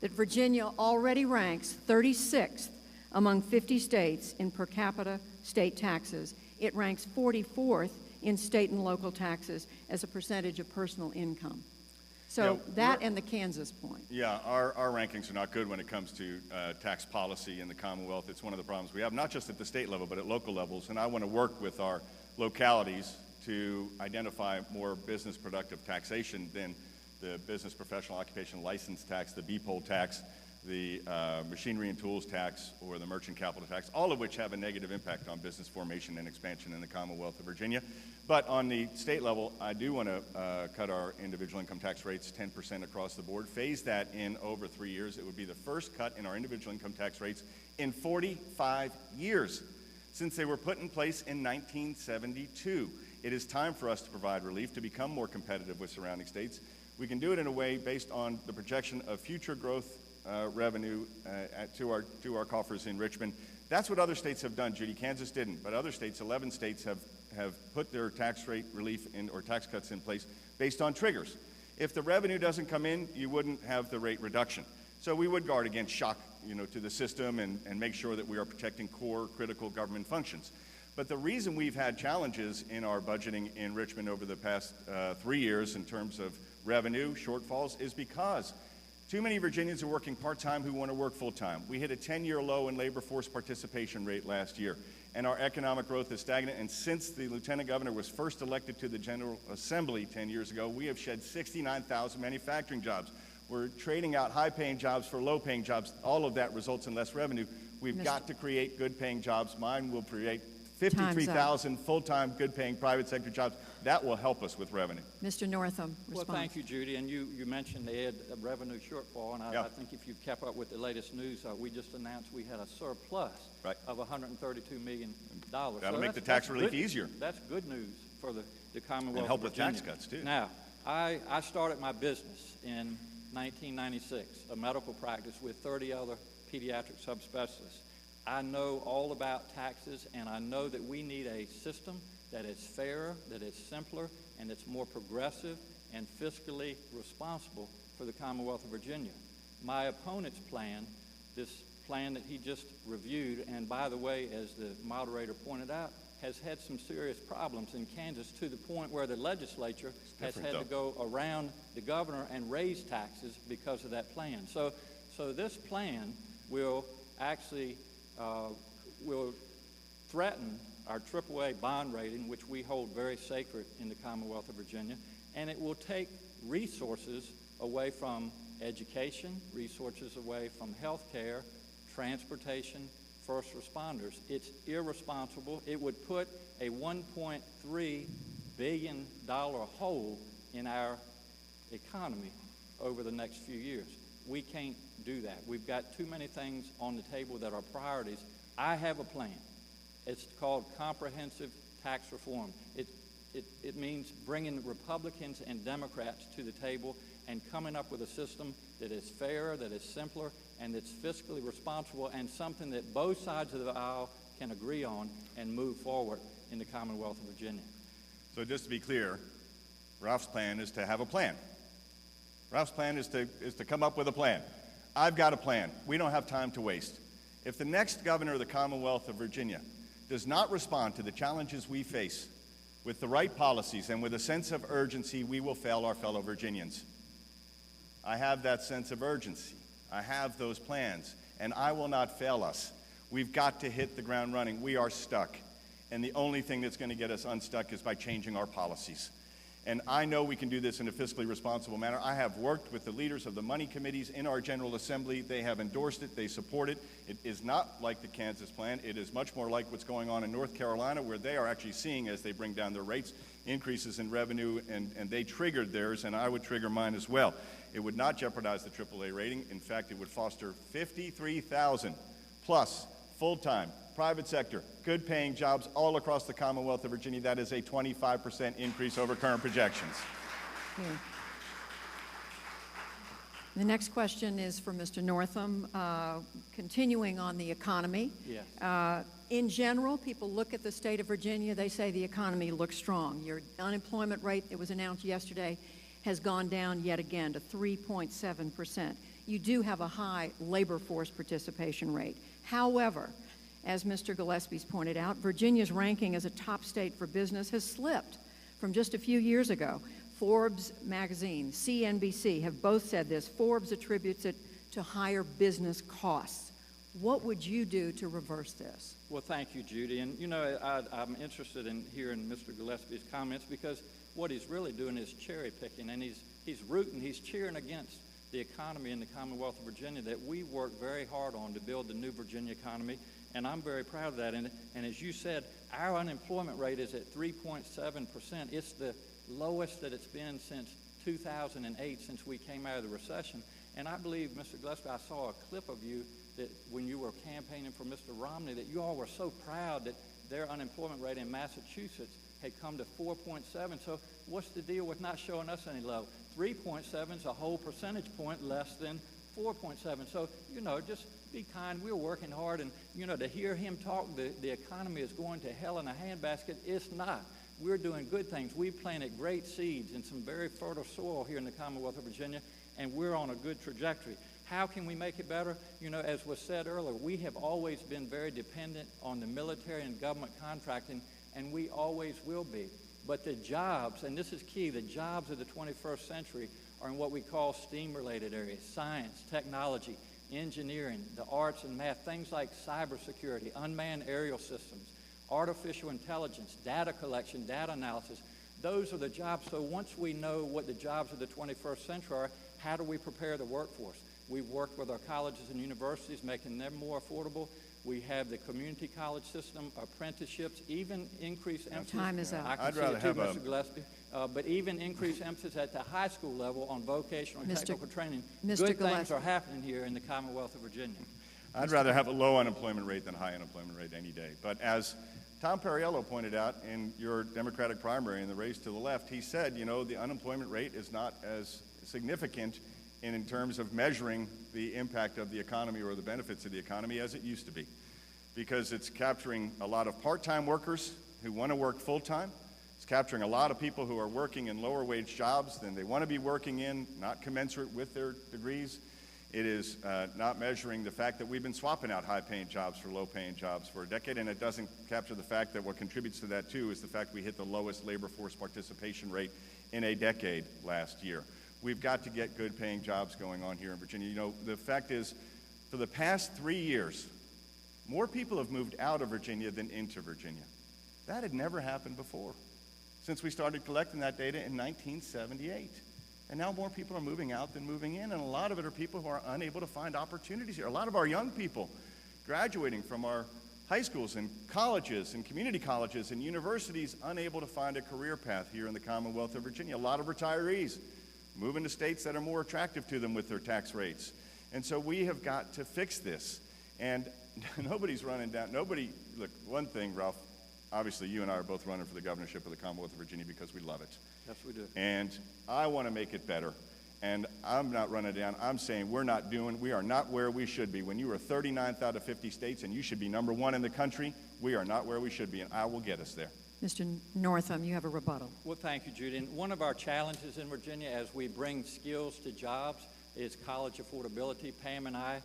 that Virginia already ranks 36th among 50 states in per capita state taxes. It ranks 44th in state and local taxes as a percentage of personal income. So and the Kansas point. Yeah, our rankings are not good when it comes to tax policy in the Commonwealth. It's one of the problems we have, not just at the state level, but at local levels. And I want to work with our localities to identify more business productive taxation than the business professional occupation license tax, the BPOL tax, the machinery and tools tax, or the merchant capital tax, all of which have a negative impact on business formation and expansion in the Commonwealth of Virginia. But on the state level, I do want to cut our individual income tax rates 10% across the board, phase that in over 3 years. It would be the first cut in our individual income tax rates in 45 years since they were put in place in 1972. It is time for us to provide relief to become more competitive with surrounding states. We can do it in a way based on the projection of future growth revenue to our coffers in Richmond. That's what other states have done, Judy. Kansas didn't, but other states, 11 states, have put their tax rate relief in, or tax cuts in place based on triggers. If the revenue doesn't come in, you wouldn't have the rate reduction. So we would guard against shock, to the system and make sure that we are protecting core critical government functions. But the reason we've had challenges in our budgeting in Richmond over the past 3 years in terms of revenue shortfalls is because too many Virginians are working part-time who want to work full-time. We hit a 10-year low in labor force participation rate last year, and our economic growth is stagnant. And since the Lieutenant Governor was first elected to the General Assembly 10 years ago, we have shed 69,000 manufacturing jobs. We're trading out high-paying jobs for low-paying jobs. All of that results in less revenue. We've got to create good-paying jobs. Mine will create 53,000 full-time, good-paying private sector jobs. That will help us with revenue. Mr. Northam, response. Well, thank you, Judy. And you mentioned the revenue shortfall, and I think if you've kept up with the latest news, we just announced we had a surplus of $132 million. That'll make the tax relief easier. That's good news for the Commonwealth and help of with Virginia. tax cuts, too. Now, I started my business in 1996, a medical practice with 30 other pediatric subspecialists. I know all about taxes, and I know that we need a system that is fairer, that is simpler, and that's more progressive and fiscally responsible for the Commonwealth of Virginia. My opponent's plan, this plan that he just reviewed, and by the way, as the moderator pointed out, has had some serious problems in Kansas to the point where the legislature has had to go around the governor and raise taxes because of that plan. So this plan will actually will threaten our AAA bond rating, which we hold very sacred in the Commonwealth of Virginia, and it will take resources away from education, resources away from health care, transportation, first responders. It's irresponsible. It would put a $1.3 billion hole in our economy over the next few years. We can't do that. We've got too many things on the table that are priorities. I have a plan. It's called comprehensive tax reform. It means bringing Republicans and Democrats to the table and coming up with a system that is fairer, that is simpler, and that's fiscally responsible, and something that both sides of the aisle can agree on and move forward in the Commonwealth of Virginia. So just to be clear, Ralph's plan is to have a plan. Ralph's plan is to come up with a plan. I've got a plan. We don't have time to waste. If the next governor of the Commonwealth of Virginia does not respond to the challenges we face with the right policies and with a sense of urgency, we will fail our fellow Virginians. I have that sense of urgency. I have those plans, and I will not fail us. We've got to hit the ground running. We are stuck, and the only thing that's going to get us unstuck is by changing our policies. And I know we can do this in a fiscally responsible manner. I have worked with the leaders of the money committees in our General Assembly. They have endorsed it. They support it. It is not like the Kansas plan. It is much more like what's going on in North Carolina, where they are actually seeing, as they bring down their rates, increases in revenue, and they triggered theirs, and I would trigger mine as well. It would not jeopardize the AAA rating. In fact, it would foster 53,000 plus full-time, private sector, good-paying jobs all across the Commonwealth of Virginia. That is a 25% increase over current projections. Okay. The next question is for Mr. Northam. Continuing on the economy. Yes. In general, people look at the state of Virginia, they say the economy looks strong. Your unemployment rate that was announced yesterday has gone down yet again to 3.7%. You do have a high labor force participation rate. However, as Mr. Gillespie's pointed out, Virginia's ranking as a top state for business has slipped from just a few years ago. Forbes magazine, CNBC have both said this. Forbes attributes it to higher business costs. What would you do to reverse this? Well, thank you, Judy. And, I'm interested in hearing Mr. Gillespie's comments, because what he's really doing is cherry picking, and he's rooting, he's cheering against the economy in the Commonwealth of Virginia that we worked very hard on to build the new Virginia economy, and I'm very proud of that. And as you said, our unemployment rate is at 3.7%. It's the lowest that it's been since 2008, since we came out of the recession. And I believe, Mr. Gillespie, I saw a clip of you that when you were campaigning for Mr. Romney, that you all were so proud that their unemployment rate in Massachusetts had come to 4.7. So what's the deal with not showing us any love? 3.7 is a whole percentage point less than 4.7. So, just be kind. We're working hard. And, to hear him talk, the economy is going to hell in a handbasket. It's not. We're doing good things. We planted great seeds in some very fertile soil here in the Commonwealth of Virginia, and we're on a good trajectory. How can we make it better? As was said earlier, we have always been very dependent on the military and government contracting, and we always will be. But the jobs, and this is key, the jobs of the 21st century are in what we call STEAM-related areas: science, technology, engineering, the arts and math, things like cybersecurity, unmanned aerial systems, artificial intelligence, data collection, data analysis. Those are the jobs. So once we know what the jobs of the 21st century are, how do we prepare the workforce? We've worked with our colleges and universities, making them more affordable. We have the community college system, apprenticeships, even increased emphasis. Time is up. I'd rather have Mr. Gillespie, but even increased emphasis at the high school level on vocational and technical training. Good things are happening here in the Commonwealth of Virginia. I'd rather have a low unemployment rate than a high unemployment rate any day. But as Tom Perriello pointed out in your Democratic primary in the race to the left, he said, the unemployment rate is not as significant in terms of measuring the impact of the economy or the benefits of the economy as it used to be, because it's capturing a lot of part-time workers who want to work full-time. It's capturing a lot of people who are working in lower wage jobs than they want to be working in, not commensurate with their degrees. It is not measuring the fact that we've been swapping out high-paying jobs for low-paying jobs for a decade, and it doesn't capture the fact that what contributes to that, too, is the fact we hit the lowest labor force participation rate in a decade last year. We've got to get good-paying jobs going on here in Virginia. The fact is, for the past 3 years, more people have moved out of Virginia than into Virginia. That had never happened before, since we started collecting that data in 1978. And now more people are moving out than moving in, and a lot of it are people who are unable to find opportunities here. A lot of our young people graduating from our high schools and colleges and community colleges and universities unable to find a career path here in the Commonwealth of Virginia. A lot of retirees moving to states that are more attractive to them with their tax rates. And so we have got to fix this. And nobody's running down, look, one thing, Ralph, obviously you and I are both running for the governorship of the Commonwealth of Virginia because we love it. Yes, we do. And I want to make it better. And I'm not running down, I'm saying we are not where we should be. When you are 39th out of 50 states and you should be number one in the country, we are not where we should be, and I will get us there. Mr. Northam, you have a rebuttal. Well, thank you, Judy. And one of our challenges in Virginia as we bring skills to jobs is college affordability. Pam and I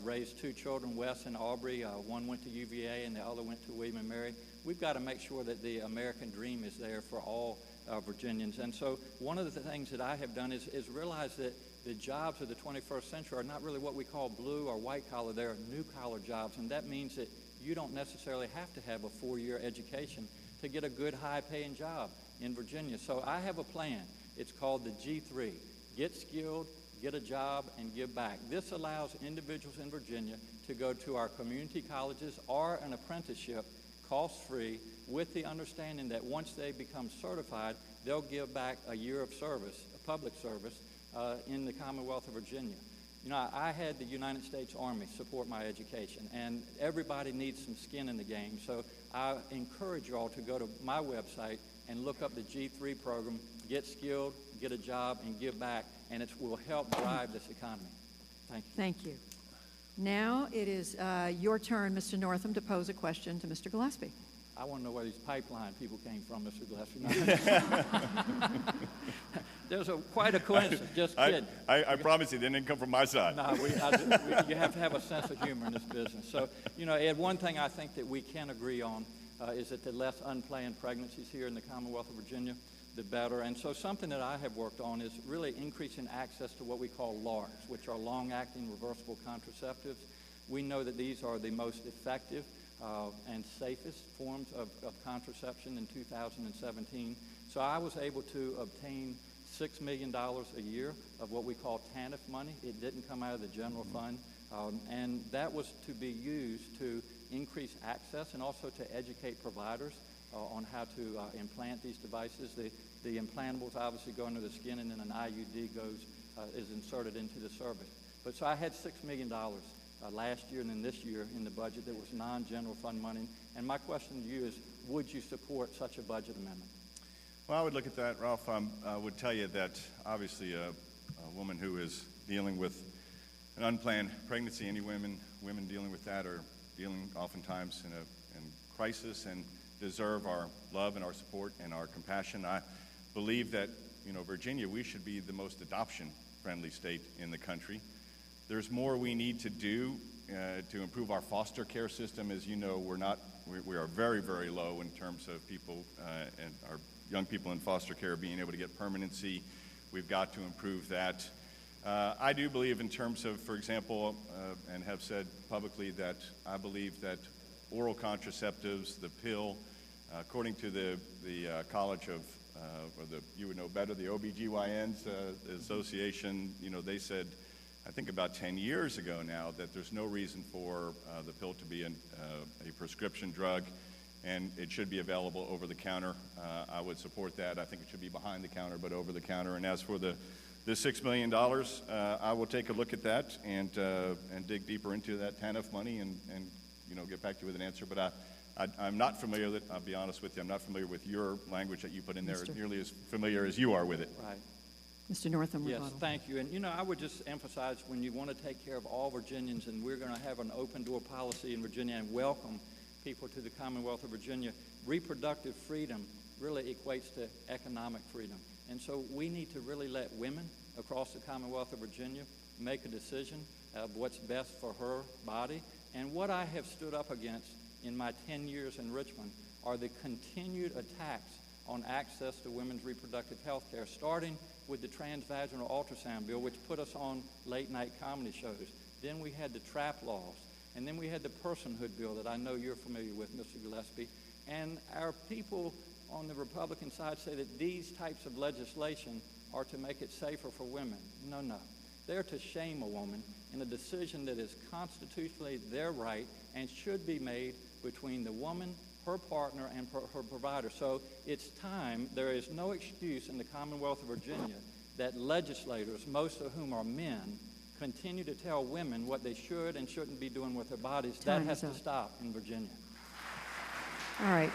raised two children, Wes and Aubrey. One went to UVA and the other went to William & Mary. We've got to make sure that the American dream is there for all Virginians. And so one of the things that I have done is realize that the jobs of the 21st century are not really what we call blue or white collar. They're new collar jobs, and that means that you don't necessarily have to have a 4-year education to get a good high-paying job in Virginia. So I have a plan. It's called the G3. Get skilled, get a job, and give back. This allows individuals in Virginia to go to our community colleges or an apprenticeship cost-free with the understanding that once they become certified, they'll give back a year of service, a public service, in the Commonwealth of Virginia. I had the United States Army support my education, and everybody needs some skin in the game. So I encourage you all to go to my website and look up the G3 program, get skilled, get a job, and give back, and it will help drive this economy. Thank you. Thank you. Now it is your turn, Mr. Northam, to pose a question to Mr. Gillespie. I want to know where these pipeline people came from, Mr. Gillespie. There's quite a coincidence. Just kidding. I promise you, they didn't come from my side. No, you have to have a sense of humor in this business. So, Ed, one thing I think that we can agree on is that the less unplanned pregnancies here in the Commonwealth of Virginia, the better. And so something that I have worked on is really increasing access to what we call LARCs, which are long-acting reversible contraceptives. We know that these are the most effective and safest forms of contraception in 2017. So I was able to obtain $6 million a year of what we call TANF money. It didn't come out of the general fund, and that was to be used to increase access and also to educate providers on how to implant these devices. The implantables obviously go into the skin, and then an IUD is inserted into the cervix. But so I had $6 million last year and then this year in the budget that was non-general fund money. And my question to you is, would you support such a budget amendment? Well, I would look at that, Ralph. I would tell you that obviously a woman who is dealing with an unplanned pregnancy, any women dealing with that are dealing oftentimes in crisis and deserve our love and our support and our compassion. I believe that, Virginia, we should be the most adoption-friendly state in the country. There's more we need to do to improve our foster care system. As you know, we are very, very low in terms of people and our young people in foster care being able to get permanency. We've got to improve that. I do believe in terms of, for example, and have said publicly that I believe that oral contraceptives, the pill, according to the College of, you would know better, the OBGYNs Association, they said, I think about 10 years ago now, that there's no reason for the pill to be a prescription drug, and it should be available over the counter. I would support that. I think it should be behind the counter, but over the counter. And as for the $6 million, I will take a look at that and dig deeper into that TANF money and get back to you with an answer. But I'm not familiar with it. I'll be honest with you. I'm not familiar with your language that you put in there, nearly as familiar as you are with it. Right. Mr. Northam, yes, rebuttal. thank you. And, I would just emphasize, when you want to take care of all Virginians, and we're going to have an open-door policy in Virginia and welcome people to the Commonwealth of Virginia, reproductive freedom really equates to economic freedom. And so we need to really let women across the Commonwealth of Virginia make a decision of what's best for her body. And what I have stood up against in my 10 years in Richmond are the continued attacks on access to women's reproductive health care, starting with the transvaginal ultrasound bill, which put us on late-night comedy shows. Then we had the TRAP laws. And then we had the personhood bill that I know you're familiar with, Mr. Gillespie. And our people on the Republican side say that these types of legislation are to make it safer for women. No. They're to shame a woman in a decision that is constitutionally their right and should be made between the woman, her partner, and her provider. So it's time. There is no excuse in the Commonwealth of Virginia that legislators, most of whom are men, continue to tell women what they should and shouldn't be doing with their bodies. That has to stop in Virginia. All right.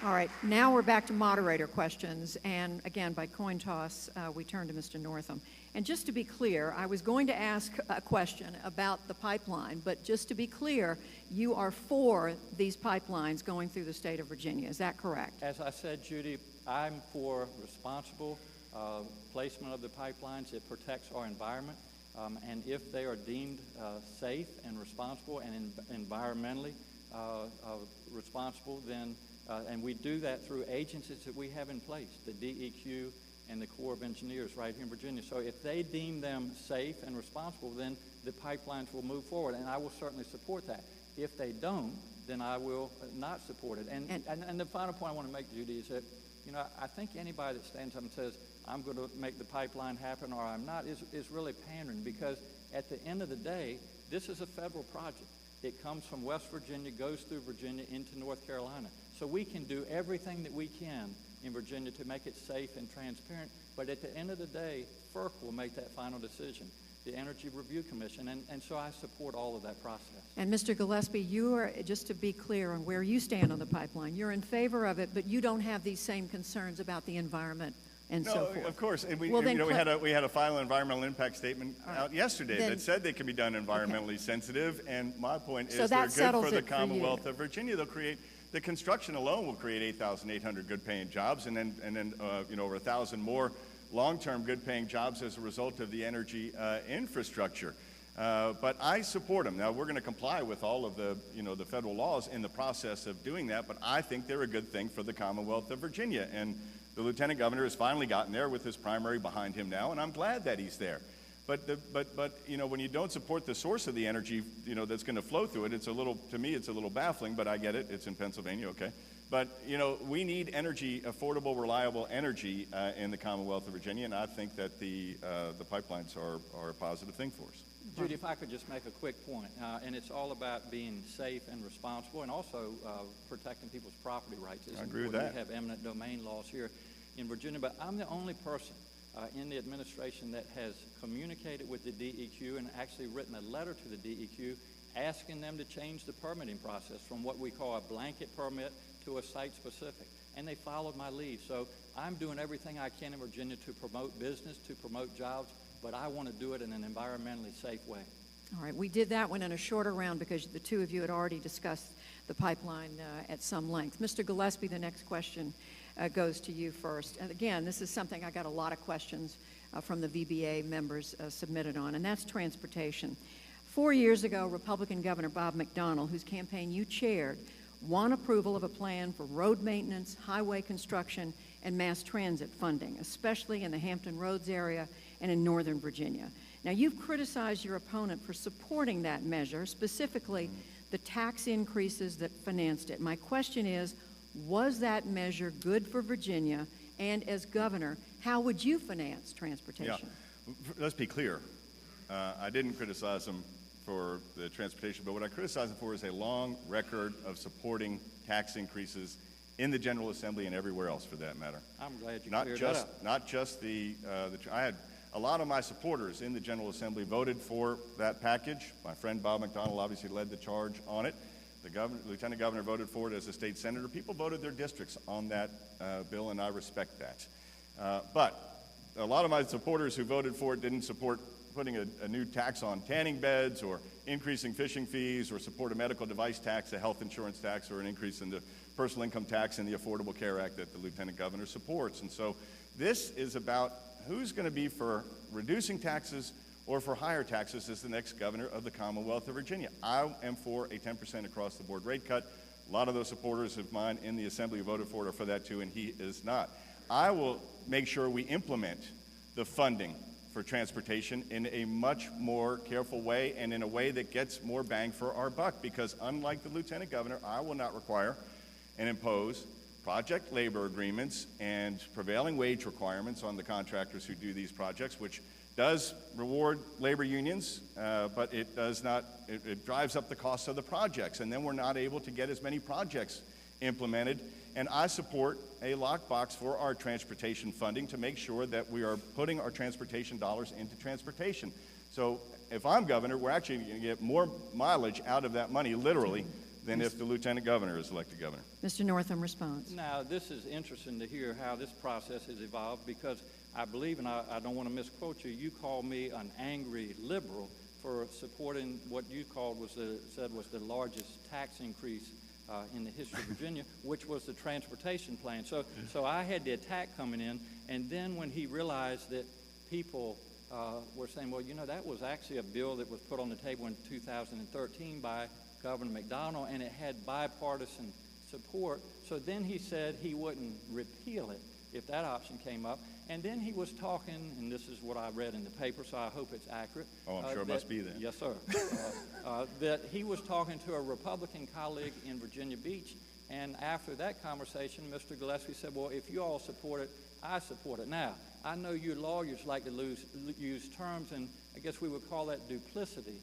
All right, now we're back to moderator questions, and again, by coin toss, we turn to Mr. Northam. And just to be clear, I was going to ask a question about the pipeline, but just to be clear, you are for these pipelines going through the state of Virginia. Is that correct? As I said, Judy, I'm for responsible placement of the pipelines. It protects our environment, and if they are deemed safe and responsible and environmentally responsible, then and we do that through agencies that we have in place, the DEQ and the Corps of Engineers right here in Virginia. So if they deem them safe and responsible, then the pipelines will move forward, and I will certainly support that. If they don't, then I will not support it. And the final point I want to make, Judy, is that, I think anybody that stands up and says, I'm going to make the pipeline happen or I'm not, is really pandering, because at the end of the day, this is a federal project. It comes from West Virginia, goes through Virginia into North Carolina. So we can do everything that we can in Virginia to make it safe and transparent, but at the end of the day, FERC will make that final decision, the Energy Review Commission, and so I support all of that process. And Mr. Gillespie, you are, just to be clear on where you stand on the pipeline, you're in favor of it, but you don't have these same concerns about the environment and so forth. No, of course. And we, well, we had a final environmental impact statement out yesterday that said they can be done environmentally sensitive, and my point is they're good for the Commonwealth of Virginia. They'll create, the construction alone will create 8,800 good-paying jobs, and then over 1,000 more long-term good-paying jobs as a result of the energy infrastructure. But I support them. Now, we're going to comply with all of the federal laws in the process of doing that, but I think they're a good thing for the Commonwealth of Virginia. And the Lieutenant Governor has finally gotten there with his primary behind him now, and I'm glad that he's there. But when you don't support the source of the energy, that's going to flow through it, to me, it's a little baffling, but I get it. It's in Pennsylvania, okay? But, you know, we need energy, affordable, reliable energy in the Commonwealth of Virginia, and I think that the pipelines are a positive thing for us. Judy, if I could just make a quick point, and it's all about being safe and responsible and also protecting people's property rights. I agree with that. We have eminent domain laws here in Virginia, but I'm the only person in the administration that has communicated with the DEQ and actually written a letter to the DEQ asking them to change the permitting process from what we call a blanket permit to a site-specific, and they followed my lead. So I'm doing everything I can in Virginia to promote business, to promote jobs, but I want to do it in an environmentally safe way. All right, we did that one in a shorter round because the two of you had already discussed the pipeline at some length. Mr. Gillespie, the next question goes to you first. And again, this is something I got a lot of questions from the VBA members submitted on, and that's transportation. 4 years ago, Republican Governor Bob McDonnell, whose campaign you chaired, won approval of a plan for road maintenance, highway construction, and mass transit funding, especially in the Hampton Roads area and in Northern Virginia. Now, you've criticized your opponent for supporting that measure, specifically the tax increases that financed it. My question is, was that measure good for Virginia? And as governor, how would you finance transportation? Yeah. Let's be clear. I didn't criticize him for the transportation, but what I criticize him for is a long record of supporting tax increases in the General Assembly and everywhere else, for that matter. I'm glad you cleared that up. Not just I had a lot of my supporters in the General Assembly voted for that package. My friend Bob McDonnell obviously led the charge on it. The Lieutenant Governor voted for it as a state senator. People voted their districts on that bill, and I respect that. But a lot of my supporters who voted for it didn't support putting a new tax on tanning beds or increasing fishing fees or support a medical device tax, a health insurance tax, or an increase in the personal income tax and the Affordable Care Act that the Lieutenant Governor supports. And so this is about who's going to be for reducing taxes or for higher taxes as the next governor of the Commonwealth of Virginia. I am for a 10% across-the-board rate cut. A lot of those supporters of mine in the Assembly who voted for it are for that too, and he is not. I will make sure we implement the funding for transportation in a much more careful way and in a way that gets more bang for our buck, because unlike the Lieutenant Governor, I will not require and impose project labor agreements and prevailing wage requirements on the contractors who do these projects, which does reward labor unions, but it does not, it drives up the cost of the projects, and then we're not able to get as many projects implemented. And I support a lockbox for our transportation funding to make sure that we are putting our transportation dollars into transportation. So if I'm governor, we're actually going to get more mileage out of that money, literally, than if the Lieutenant Governor is elected governor. Mr. Northam, response. Now, this is interesting to hear how this process has evolved, because I believe, and I don't want to misquote you, you called me an angry liberal for supporting what you said was the largest tax increase in the history of Virginia, which was the transportation plan. So I had the attack coming in, and then when he realized that people were saying, well, you know, that was actually a bill that was put on the table in 2013 by Governor McDonnell, and it had bipartisan support. So then he said he wouldn't repeal it if that option came up. And then he was talking, and this is what I read in the paper, so I hope it's accurate. Oh, I'm sure it must be then. Yes, sir. That he was talking to a Republican colleague in Virginia Beach, and after that conversation, Mr. Gillespie said, well, if you all support it, I support it. Now, I know you lawyers like to use terms, and I guess we would call that duplicity.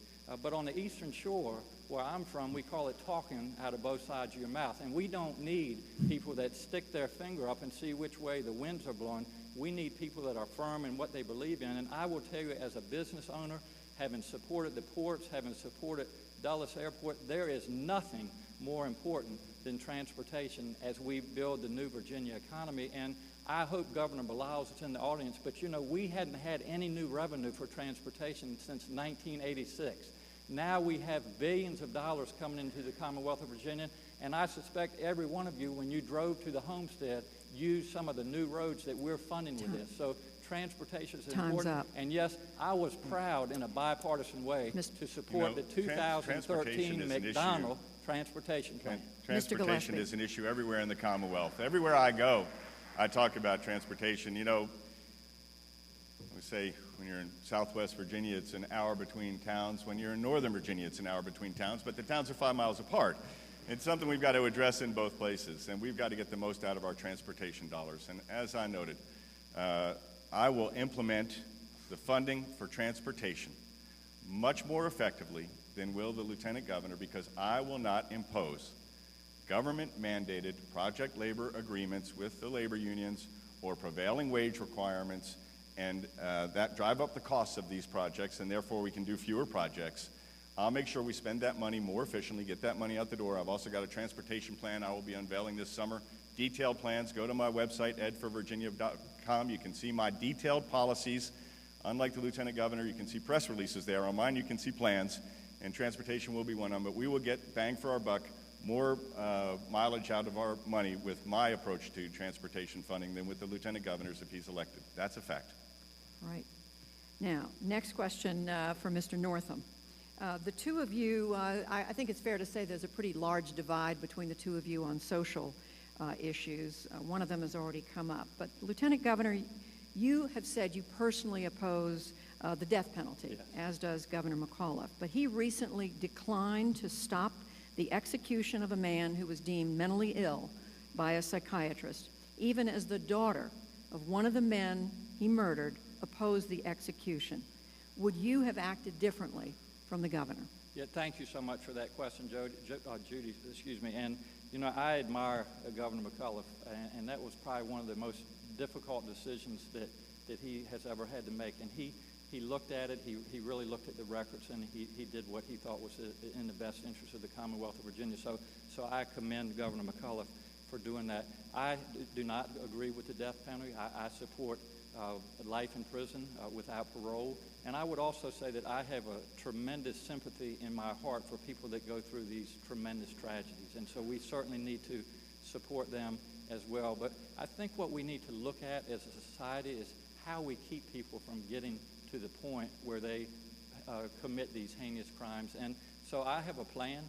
But on the Eastern Shore, where I'm from, we call it talking out of both sides of your mouth. And we don't need people that stick their finger up and see which way the winds are blowing. We need people that are firm in what they believe in. And I will tell you, as a business owner, having supported the ports, having supported Dulles Airport, there is nothing more important than transportation as we build the new Virginia economy. And I hope Governor Bilal's in the audience, but you know, we hadn't had any new revenue for transportation since 1986. Now we have billions of dollars coming into the Commonwealth of Virginia, and I suspect every one of you, when you drove to the homestead, used some of the new roads that we're funding with this. So transportation is important. Up. And yes, I was proud in a bipartisan way to support the 2013 McDonnell transportation plan. Transportation is an issue everywhere in the Commonwealth. Everywhere I go, I talk about transportation. You know, we say when you're in Southwest Virginia, it's an hour between towns. When you're in Northern Virginia, it's an hour between towns, but the towns are 5 miles apart. It's something we've got to address in both places, and we've got to get the most out of our transportation dollars. And as I noted, I will implement the funding for transportation much more effectively than will the Lieutenant Governor, because I will not impose government-mandated project labor agreements with the labor unions or prevailing wage requirements, and that drive up the costs of these projects, and therefore we can do fewer projects. I'll make sure we spend that money more efficiently, get that money out the door. I've also got a transportation plan I will be unveiling this summer. Detailed plans, go to my website, edforvirginia.com. You can see my detailed policies. Unlike the Lieutenant Governor, you can see press releases there. On mine, you can see plans, and transportation will be one of them. But we will get bang for our buck, more mileage out of our money with my approach to transportation funding than with the Lieutenant Governor's if he's elected. That's a fact. Right. Now, next question for Mr. Northam. The two of you, I think it's fair to say there's a pretty large divide between the two of you on social issues. One of them has already come up. But, Lieutenant Governor, you have said you personally oppose the death penalty, yes, as does Governor McAuliffe. But he recently declined to stop the execution of a man who was deemed mentally ill by a psychiatrist, even as the daughter of one of the men he murdered opposed the execution. Would you have acted differently from the governor? Yeah, thank you so much for that question, Judy. Excuse me. And you know, I admire Governor McAuliffe, and that was probably one of the most difficult decisions that he has ever had to make. And he looked at it. He really looked at the records, and he did what he thought was in the best interest of the Commonwealth of Virginia. So I commend Governor McAuliffe for doing that. I do not agree with the death penalty. I support life in prison without parole. And I would also say that I have a tremendous sympathy in my heart for people that go through these tremendous tragedies. And so we certainly need to support them as well. But I think what we need to look at as a society is how we keep people from getting to the point where they commit these heinous crimes. And so I have a plan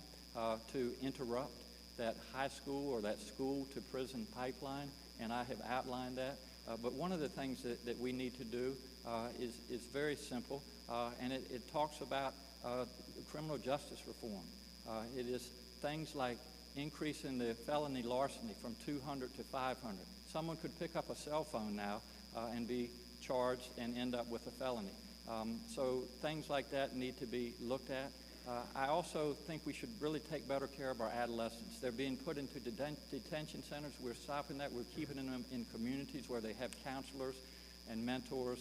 to interrupt that high school or that school to prison pipeline, and I have outlined that. But one of the things that we need to do is very simple, and it talks about criminal justice reform. It is things like increasing the felony larceny from 200 to 500. Someone could pick up a cell phone now and be charged and end up with a felony. So things like that need to be looked at. I also think we should really take better care of our adolescents. They're being put into detention centers. We're stopping that. We're keeping them in communities where they have counselors and mentors.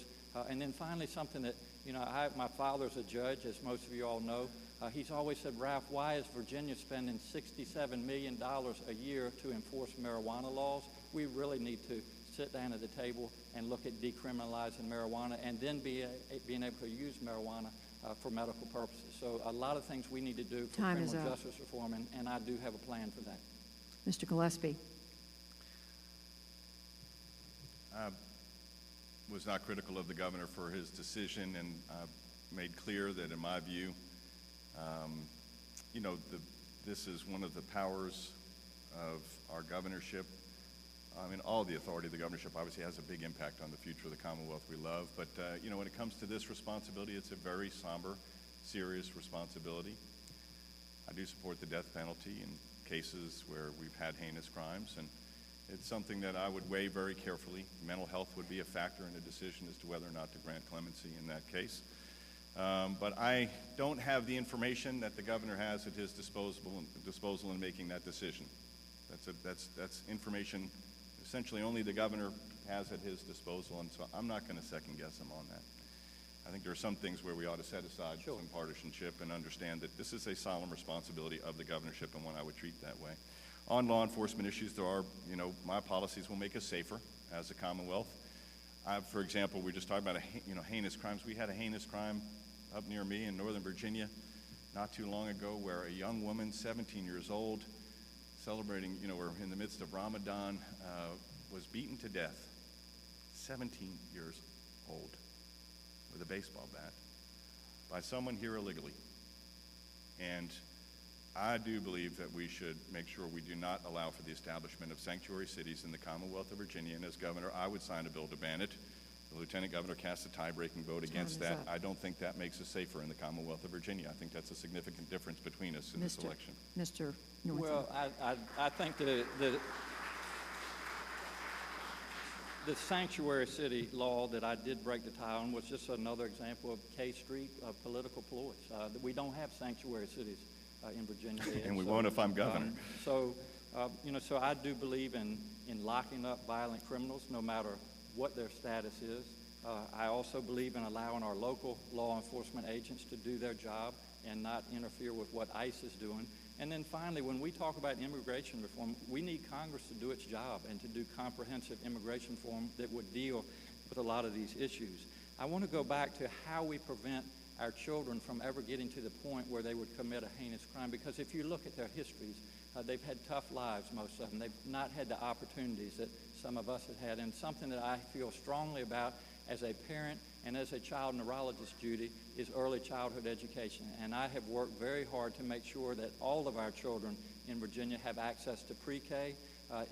And then finally, something that, you know, my father's a judge, as most of you all know. He's always said, Ralph, why is Virginia spending $67 million a year to enforce marijuana laws? We really need to sit down at the table and look at decriminalizing marijuana and then being able to use marijuana for medical purposes. So a lot of things we need to do for criminal justice reform, and I do have a plan for that. Mr. Gillespie. I was not critical of the governor for his decision, and made clear that in my view, you know, this is one of the powers of our governorship. I mean, all the authority of the governorship obviously has a big impact on the future of the Commonwealth we love. But, you know, when it comes to this responsibility, it's a very somber, serious responsibility. I do support the death penalty in cases where we've had heinous crimes, and it's something that I would weigh very carefully. Mental health would be a factor in a decision as to whether or not to grant clemency in that case. But I don't have the information that the governor has at his disposal in making that decision. That's information essentially only the governor has at his disposal, and so I'm not going to second guess him on that. I think there are some things where we ought to set aside some partisanship and understand that this is a solemn responsibility of the governorship and one I would treat that way. On law enforcement issues, there are, you know, my policies will make us safer as a Commonwealth. For example, we just talked about, heinous crimes. We had a heinous crime up near me in Northern Virginia not too long ago where a young woman, 17 years old, celebrating, we're in the midst of Ramadan, was beaten to death, 17 years old, with a baseball bat by someone here illegally. And I do believe that we should make sure we do not allow for the establishment of sanctuary cities in the Commonwealth of Virginia, and as governor, I would sign a bill to ban it. The Lieutenant Governor cast a tie-breaking vote against that. up. I don't think that makes us safer in the Commonwealth of Virginia. I think that's a significant difference between us in this election. Mr. Northam. Well, I think the sanctuary city law that I did break the tie on was just another example of K Street political ploys. We don't have sanctuary cities in Virginia. And we won't if I'm governor. So I do believe in locking up violent criminals no matter what their status is. I also believe in allowing our local law enforcement agents to do their job and not interfere with what ICE is doing. And then finally, when we talk about immigration reform, we need Congress to do its job and to do comprehensive immigration reform that would deal with a lot of these issues. I want to go back to how we prevent our children from ever getting to the point where they would commit a heinous crime, because if you look at their histories, they've had tough lives, most of them. They've not had the opportunities that some of us have had, and something that I feel strongly about as a parent and as a child neurologist, Judy, is early childhood education. And I have worked very hard to make sure that all of our children in Virginia have access to pre-K.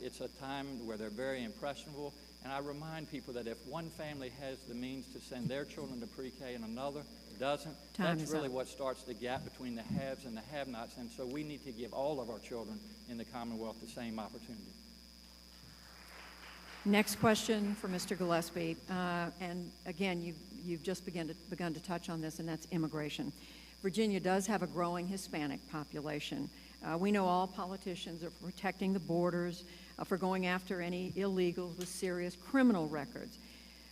It's a time where they're very impressionable, and I remind people that if one family has the means to send their children to pre-K and another doesn't, that's really what starts the gap between the haves and the have-nots, and so we need to give all of our children in the Commonwealth the same opportunity. Next question for Mr. Gillespie, and again, you've just begun to touch on this, and that's immigration. Virginia does have a growing Hispanic population. We know all politicians are for protecting the borders, for going after any illegals with serious criminal records.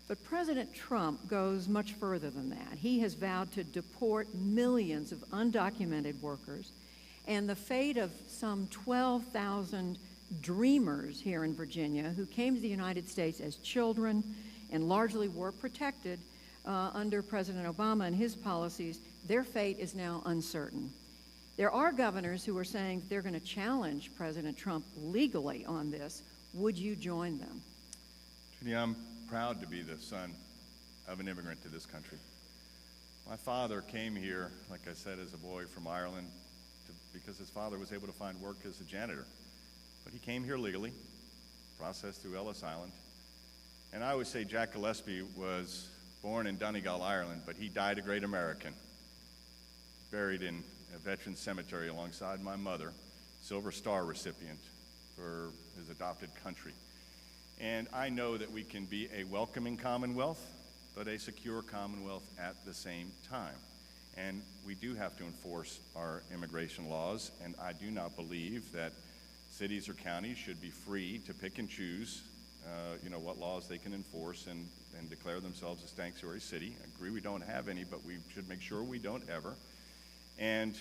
But President Trump goes much further than that. He has vowed to deport millions of undocumented workers, and the fate of some 12,000 dreamers here in Virginia who came to the United States as children and largely were protected under President Obama and his policies, their fate is now uncertain. There are governors who are saying they're going to challenge President Trump legally on this. Would you join them? Judy, I'm proud to be the son of an immigrant to this country. My father came here, like I said, as a boy from Ireland because his father was able to find work as a janitor. But he came here legally, processed through Ellis Island. And I always say Jack Gillespie was born in Donegal, Ireland, but he died a great American, buried in a veteran's cemetery alongside my mother, Silver Star recipient for his adopted country. And I know that we can be a welcoming Commonwealth, but a secure Commonwealth at the same time. And we do have to enforce our immigration laws, and I do not believe that cities or counties should be free to pick and choose what laws they can enforce and declare themselves a sanctuary city. I agree we don't have any, but we should make sure we don't ever. And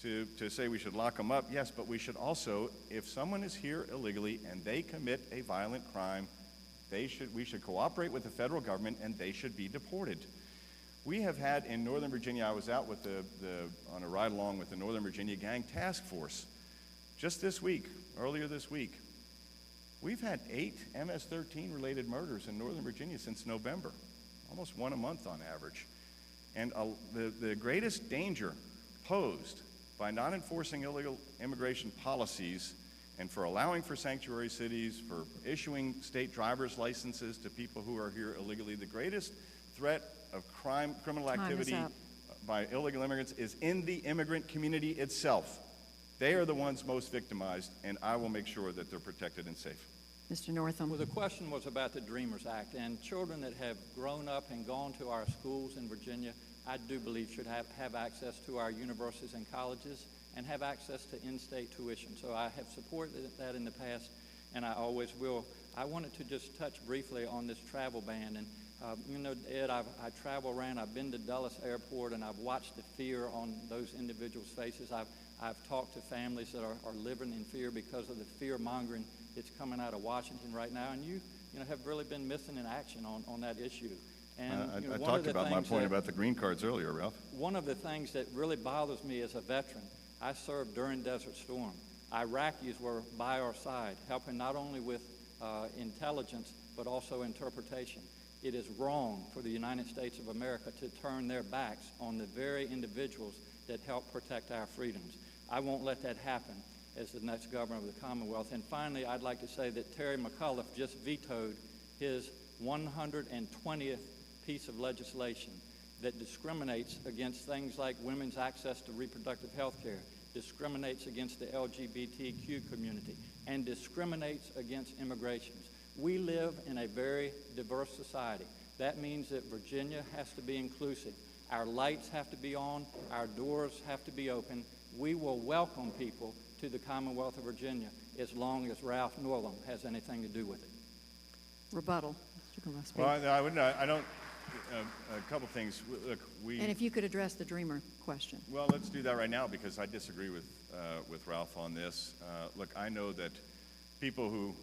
to say we should lock them up, yes, but we should also, if someone is here illegally and they commit a violent crime, we should cooperate with the federal government and they should be deported. We have had in Northern Virginia, I was out with on a ride along with the Northern Virginia Gang Task Force just this week, earlier this week. We've had 8 MS-13 related murders in Northern Virginia since November, almost one a month on average. And the greatest danger posed by not enforcing illegal immigration policies and for allowing for sanctuary cities, for issuing state driver's licenses to people who are here illegally, the greatest threat of criminal activity by illegal immigrants is in the immigrant community itself. They are the ones most victimized, and I will make sure that they're protected and safe. Mr. Northam. Well, the question was about the Dreamers Act, and children that have grown up and gone to our schools in Virginia, I do believe should have access to our universities and colleges and have access to in-state tuition. So I have supported that in the past, and I always will. I wanted to just touch briefly on this travel ban. And Ed, I travel around. I've been to Dulles Airport, and I've watched the fear on those individuals' faces. I've talked to families that are living in fear because of the fear-mongering that's coming out of Washington right now. And you have really been missing in action on that issue. And I talked about my point about the green cards earlier, Ralph. One of the things that really bothers me as a veteran, I served during Desert Storm. Iraqis were by our side, helping not only with intelligence, but also interpretation. It is wrong for the United States of America to turn their backs on the very individuals that help protect our freedoms. I won't let that happen as the next governor of the Commonwealth. And finally, I'd like to say that Terry McAuliffe just vetoed his 120th piece of legislation that discriminates against things like women's access to reproductive health care, discriminates against the LGBTQ community, and discriminates against immigrations. We live in a very diverse society. That means that Virginia has to be inclusive. Our lights have to be on. Our doors have to be open. We will welcome people to the Commonwealth of Virginia as long as Ralph Northam has anything to do with it. Rebuttal, Mr. Gillespie. Well, I don't. A couple things. Look, and if you could address the Dreamer question. Well, let's do that right now because I disagree with Ralph on this. Look, I know that people who,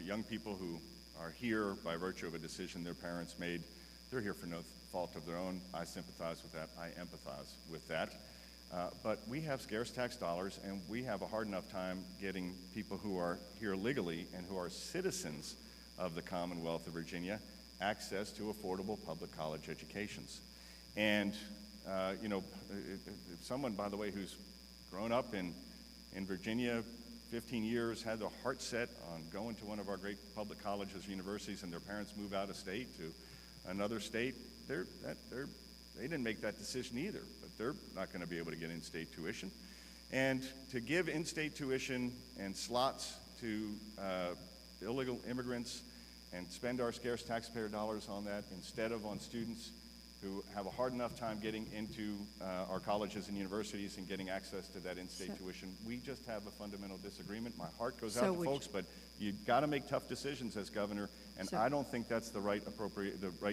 young people who are here by virtue of a decision their parents made, they're here for no fault of their own. I sympathize with that. I empathize with that. But we have scarce tax dollars, and we have a hard enough time getting people who are here legally and who are citizens of the Commonwealth of Virginia access to affordable public college educations. And, if someone, by the way, who's grown up in Virginia 15 years, had their heart set on going to one of our great public colleges or universities, and their parents move out of state to another state, they didn't make that decision either, but they're not going to be able to get in-state tuition. And to give in-state tuition and slots to illegal immigrants and spend our scarce taxpayer dollars on that instead of on students who have a hard enough time getting into our colleges and universities and getting access to that in-state tuition. We just have a fundamental disagreement. My heart goes out to folks, but you've got to make tough decisions as governor, and I don't think that's the right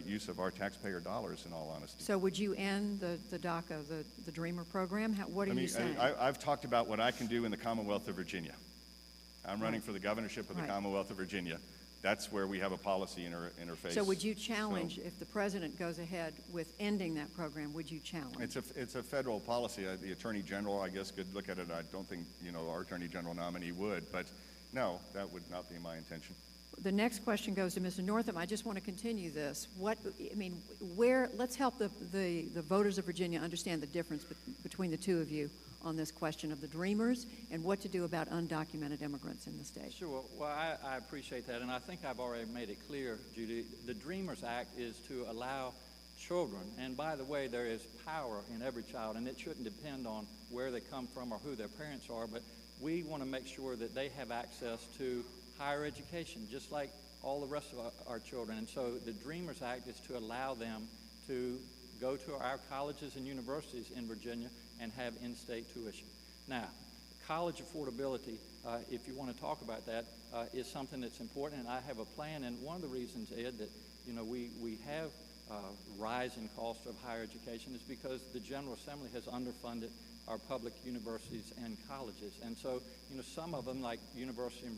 use of our taxpayer dollars, in all honesty. So would you end the DACA, the Dreamer program? What are you saying? I've talked about what I can do in the Commonwealth of Virginia. I'm running for the governorship of the Commonwealth of Virginia. That's where we have a policy interface. So would you challenge, if the president goes ahead with ending that program, would you challenge? It's a federal policy. The Attorney General, I guess, could look at it. I don't think, our Attorney General nominee would. But no, that would not be my intention. The next question goes to Mr. Northam. I just want to continue this. Let's help the voters of Virginia understand the difference between the two of you on this question of the Dreamers and what to do about undocumented immigrants in the state. Sure. Well, I appreciate that, and I think I've already made it clear, Judy. The Dreamers Act is to allow children, and by the way, there is power in every child, and it shouldn't depend on where they come from or who their parents are, but we want to make sure that they have access to higher education, just like all the rest of our children. And so the Dreamers Act is to allow them to go to our colleges and universities in Virginia and have in-state tuition. Now, college affordability, if you want to talk about that, is something that's important, and I have a plan. And one of the reasons, Ed, that we have rising cost of higher education is because the General Assembly has underfunded our public universities and colleges. And so, some of them, like University of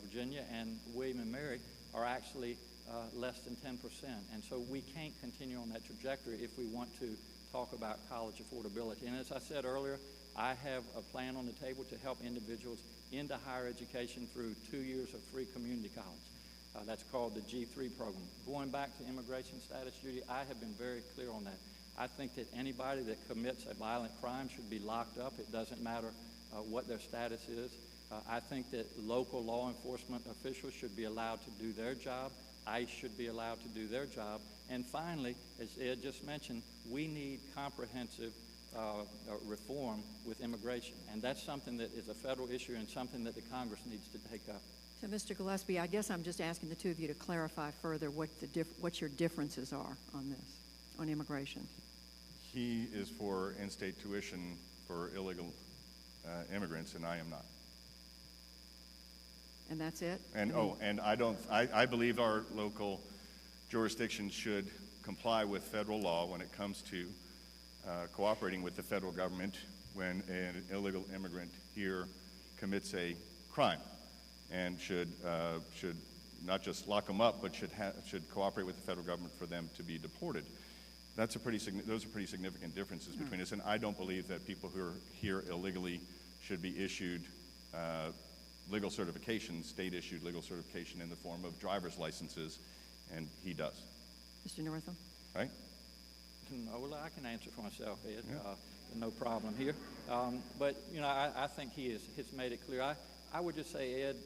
Virginia and William & Mary, are actually less than 10%. And so we can't continue on that trajectory if we want to talk about college affordability. And as I said earlier, I have a plan on the table to help individuals into higher education through 2 years of free community college. That's called the G3 program. Going back to immigration status, Judy, I have been very clear on that. I think that anybody that commits a violent crime should be locked up. It doesn't matter what their status is. I think that local law enforcement officials should be allowed to do their job. ICE should be allowed to do their job. And finally, as Ed just mentioned, we need comprehensive reform with immigration. And that's something that is a federal issue and something that the Congress needs to take up. So, Mr. Gillespie, I guess I'm just asking the two of you to clarify further what your differences are on this, on immigration. He is for in-state tuition for illegal immigrants, and I am not. And that's it? And I believe our local jurisdictions should comply with federal law when it comes to cooperating with the federal government when an illegal immigrant here commits a crime, and should not just lock them up, but should cooperate with the federal government for them to be deported. Those are pretty significant differences between us, and I don't believe that people who are here illegally should be issued legal certification, state-issued legal certification in the form of driver's licenses, and he does. Mr. Northam? Right? No, well, I can answer for myself, Ed. Yeah. No problem here. But, I think he has made it clear. I would just say, Ed,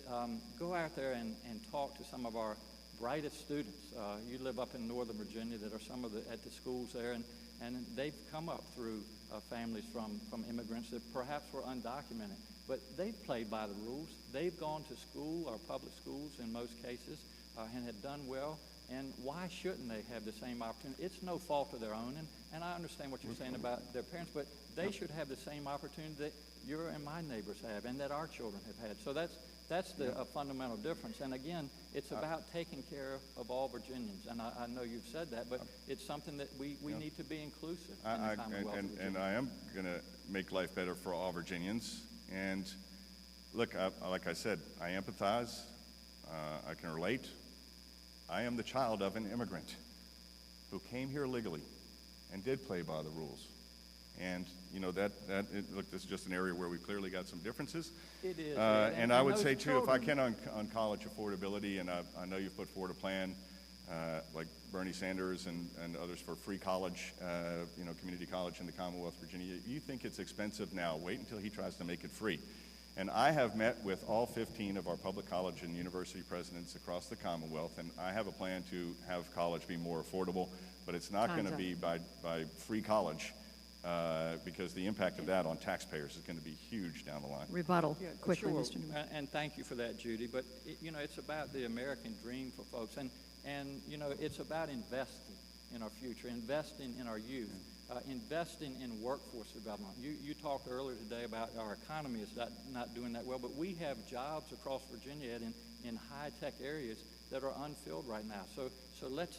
go out there and talk to some of our brightest students. You live up in Northern Virginia that are some of at the schools there, and they've come up through families from immigrants that perhaps were undocumented. But they've played by the rules. They've gone to school, or public schools in most cases, and have done well. And why shouldn't they have the same opportunity? It's no fault of their own, and I understand what you're saying about their parents, but they should have the same opportunity that your and my neighbors have, and that our children have had. So that's a fundamental difference. And again, it's about taking care of all Virginians. And I know you've said that, but it's something that we need to be inclusive in the Commonwealth of Virginia. And I am going to make life better for all Virginians. And look, like I said, I empathize. I can relate. I am the child of an immigrant who came here legally and did play by the rules. And, you know, look, this is just an area where we clearly got some differences. It is. And I would say, too, if I can on college affordability, and I know you've put forward a plan like Bernie Sanders and others for free college, community college in the Commonwealth of Virginia. You think it's expensive now. Wait until he tries to make it free. And I have met with all 15 of our public college and university presidents across the Commonwealth, and I have a plan to have college be more affordable, but it's not going to be by free college. Because the impact of that on taxpayers is going to be huge down the line. Rebuttal, quickly, sure. Mr. Newman. And thank you for that, Judy. But, it's about the American dream for folks. And it's about investing in our future, investing in our youth, investing in workforce development. You talked earlier today about our economy is not doing that well, but we have jobs across Virginia in high-tech areas that are unfilled right now. So let's,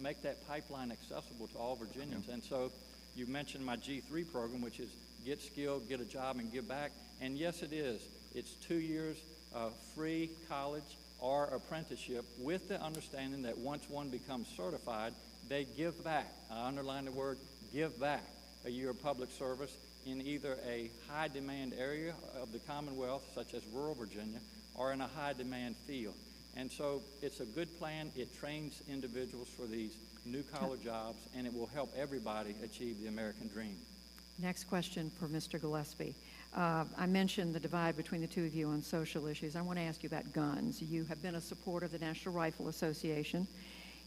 make that pipeline accessible to all Virginians. Yeah. And so you mentioned my G3 program, which is get skilled, get a job, and give back. And yes, it is. It's 2 years of free college or apprenticeship with the understanding that once one becomes certified, they give back. I underline the word give back. A year of public service in either a high-demand area of the Commonwealth, such as rural Virginia, or in a high-demand field. And so it's a good plan. It trains individuals for these new collar jobs, and it will help everybody achieve the American dream. Next question for Mr. Gillespie. I mentioned the divide between the two of you on social issues. I want to ask you about guns. You have been a supporter of the National Rifle Association.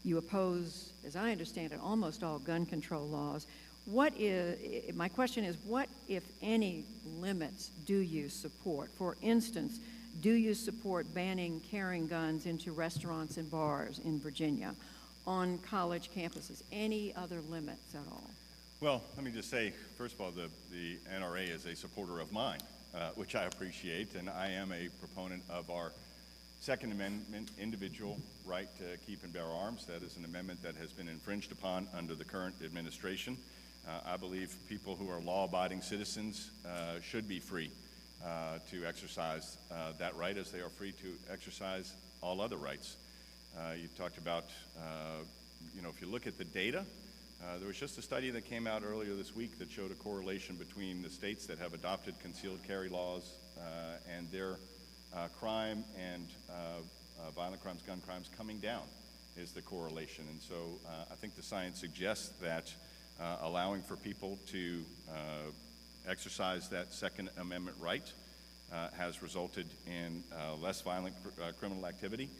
You oppose, as I understand it, almost all gun control laws. My question is, what, if any, limits do you support? For instance, do you support banning carrying guns into restaurants and bars in Virginia, on college campuses? Any other limits at all? Well, let me just say, first of all, the NRA is a supporter of mine, which I appreciate, and I am a proponent of our Second Amendment individual right to keep and bear arms. That is an amendment that has been infringed upon under the current administration. I believe people who are law-abiding citizens should be free to exercise that right, as they are free to exercise all other rights. You talked about, if you look at the data, there was just a study that came out earlier this week that showed a correlation between the states that have adopted concealed carry laws and their crime and violent crimes, gun crimes coming down is the correlation. And so I think the science suggests that allowing for people to exercise that Second Amendment right has resulted in less violent criminal activity.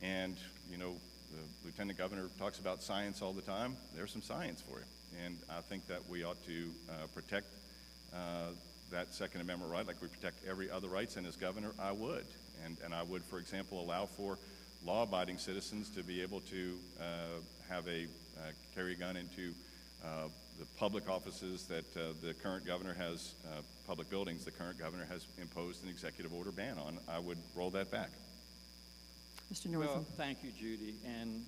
And, the Lieutenant Governor talks about science all the time. There's some science for it. And I think that we ought to protect that Second Amendment right like we protect every other rights. And as governor, I would. And I would, for example, allow for law-abiding citizens to be able to carry a gun into the public offices that the current governor has, public buildings the current governor has imposed an executive order ban on. I would roll that back. Mr. Northam. Well, thank you, Judy. And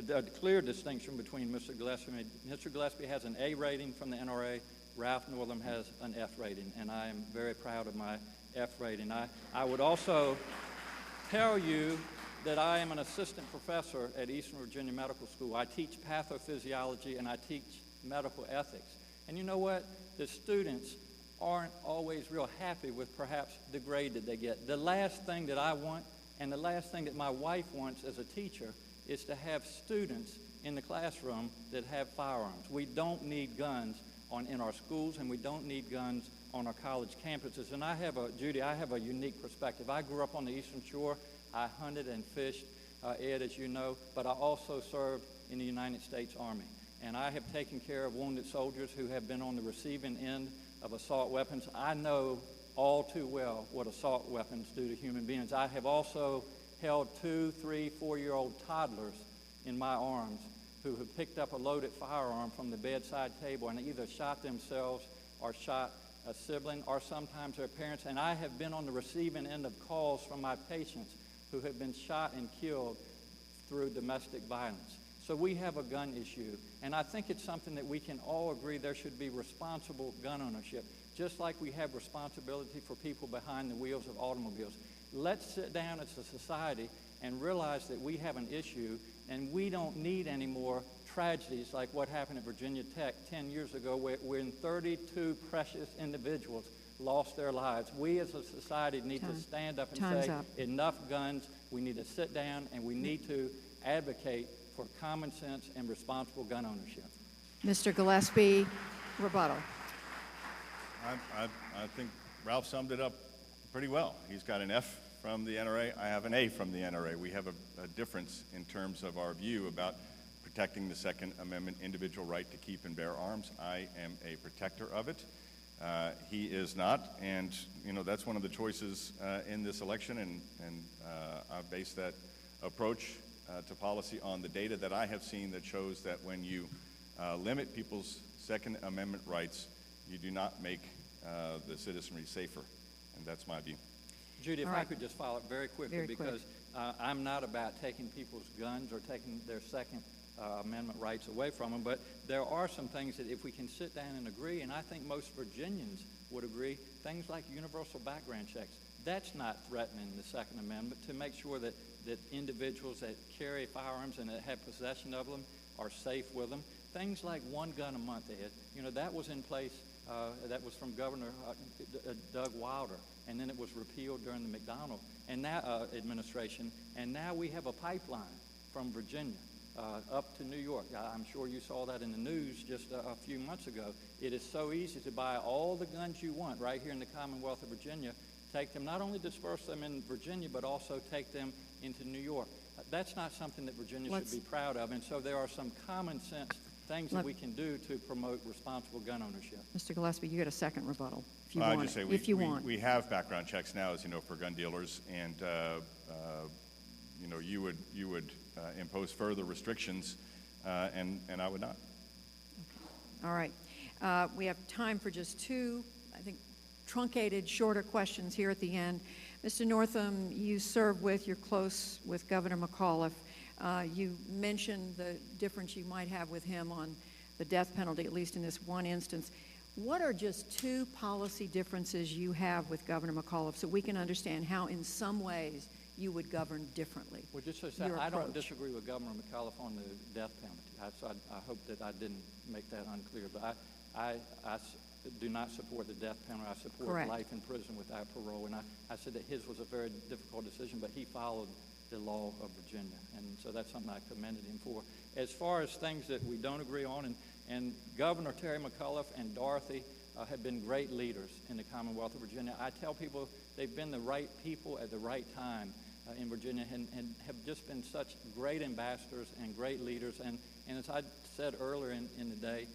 a clear distinction between Mr. Gillespie. Mr. Gillespie has an A rating from the NRA. Ralph Northam has an F rating, and I am very proud of my F rating. I would also tell you that I am an assistant professor at Eastern Virginia Medical School. I teach pathophysiology and I teach medical ethics. And you know what? The students aren't always real happy with perhaps the grade that they get. The last thing that I want and the last thing that my wife wants as a teacher is to have students in the classroom that have firearms. We don't need guns in our schools, and we don't need guns on our college campuses. And Judy, I have a unique perspective. I grew up on the Eastern Shore. I hunted and fished Ed, as you know, but I also served in the United States Army. And I have taken care of wounded soldiers who have been on the receiving end of assault weapons. I know all too well what assault weapons do to human beings. I have also held 2-, 3-, 4-year-old toddlers in my arms who have picked up a loaded firearm from the bedside table and either shot themselves or shot a sibling or sometimes their parents. And I have been on the receiving end of calls from my patients who have been shot and killed through domestic violence. So we have a gun issue, and I think it's something that we can all agree there should be responsible gun ownership, just like we have responsibility for people behind the wheels of automobiles. Let's sit down as a society and realize that we have an issue, and we don't need any more tragedies like what happened at Virginia Tech 10 years ago, when 32 precious individuals lost their lives. We as a society need to stand up and say, enough guns. We need to sit down, and we need to advocate for common sense and responsible gun ownership. Mr. Gillespie, rebuttal. I think Ralph summed it up pretty well. He's got an F from the NRA. I have an A from the NRA. We have a difference in terms of our view about protecting the Second Amendment individual right to keep and bear arms. I am a protector of it. He is not, and that's one of the choices in this election, and I base that approach to policy on the data that I have seen that shows that when you limit people's Second Amendment rights, you do not make the citizenry safer, and that's my view. Judy, if I could just follow up very quickly, because I'm not about taking people's guns or taking their Second Amendment rights away from them, but there are some things that if we can sit down and agree, and I think most Virginians would agree, things like universal background checks. That's not threatening the Second Amendment, to make sure that individuals that carry firearms and that have possession of them are safe with them. Things like one gun a month, Ed, that was in place, that was from Governor Doug Wilder, and then it was repealed during the McDonnell and now administration, and now we have a pipeline from Virginia up to New York. I'm sure you saw that in the news just a few months ago. It is so easy to buy all the guns you want right here in the Commonwealth of Virginia, take them, not only disperse them in Virginia, but also take them into New York. That's not something that Virginia should be proud of, and so there are some common sense things that we can do to promote responsible gun ownership. Mr. Gillespie, you get a second rebuttal if you want. want. Just say we have background checks now, as you know, for gun dealers, and you would impose further restrictions, and I would not. Okay. All right. We have time for just two, I think, truncated, shorter questions here at the end. Mr. Northam, you're close with Governor McAuliffe. You mentioned the difference you might have with him on the death penalty, at least in this one instance. What are just two policy differences you have with Governor McAuliffe so we can understand how, in some ways, you would govern differently? Well, just to say, I don't disagree with Governor McAuliffe on the death penalty. I hope that I didn't make that unclear, but I do not support the death penalty. I support life in prison without parole, and I said that his was a very difficult decision, but he followed the law of Virginia, and so that's something I commended him for. As far as things that we don't agree on, and Governor Terry McAuliffe and Dorothy have been great leaders in the Commonwealth of Virginia. I tell people they've been the right people at the right time in Virginia, and have just been such great ambassadors and great leaders. And as I said earlier in the day,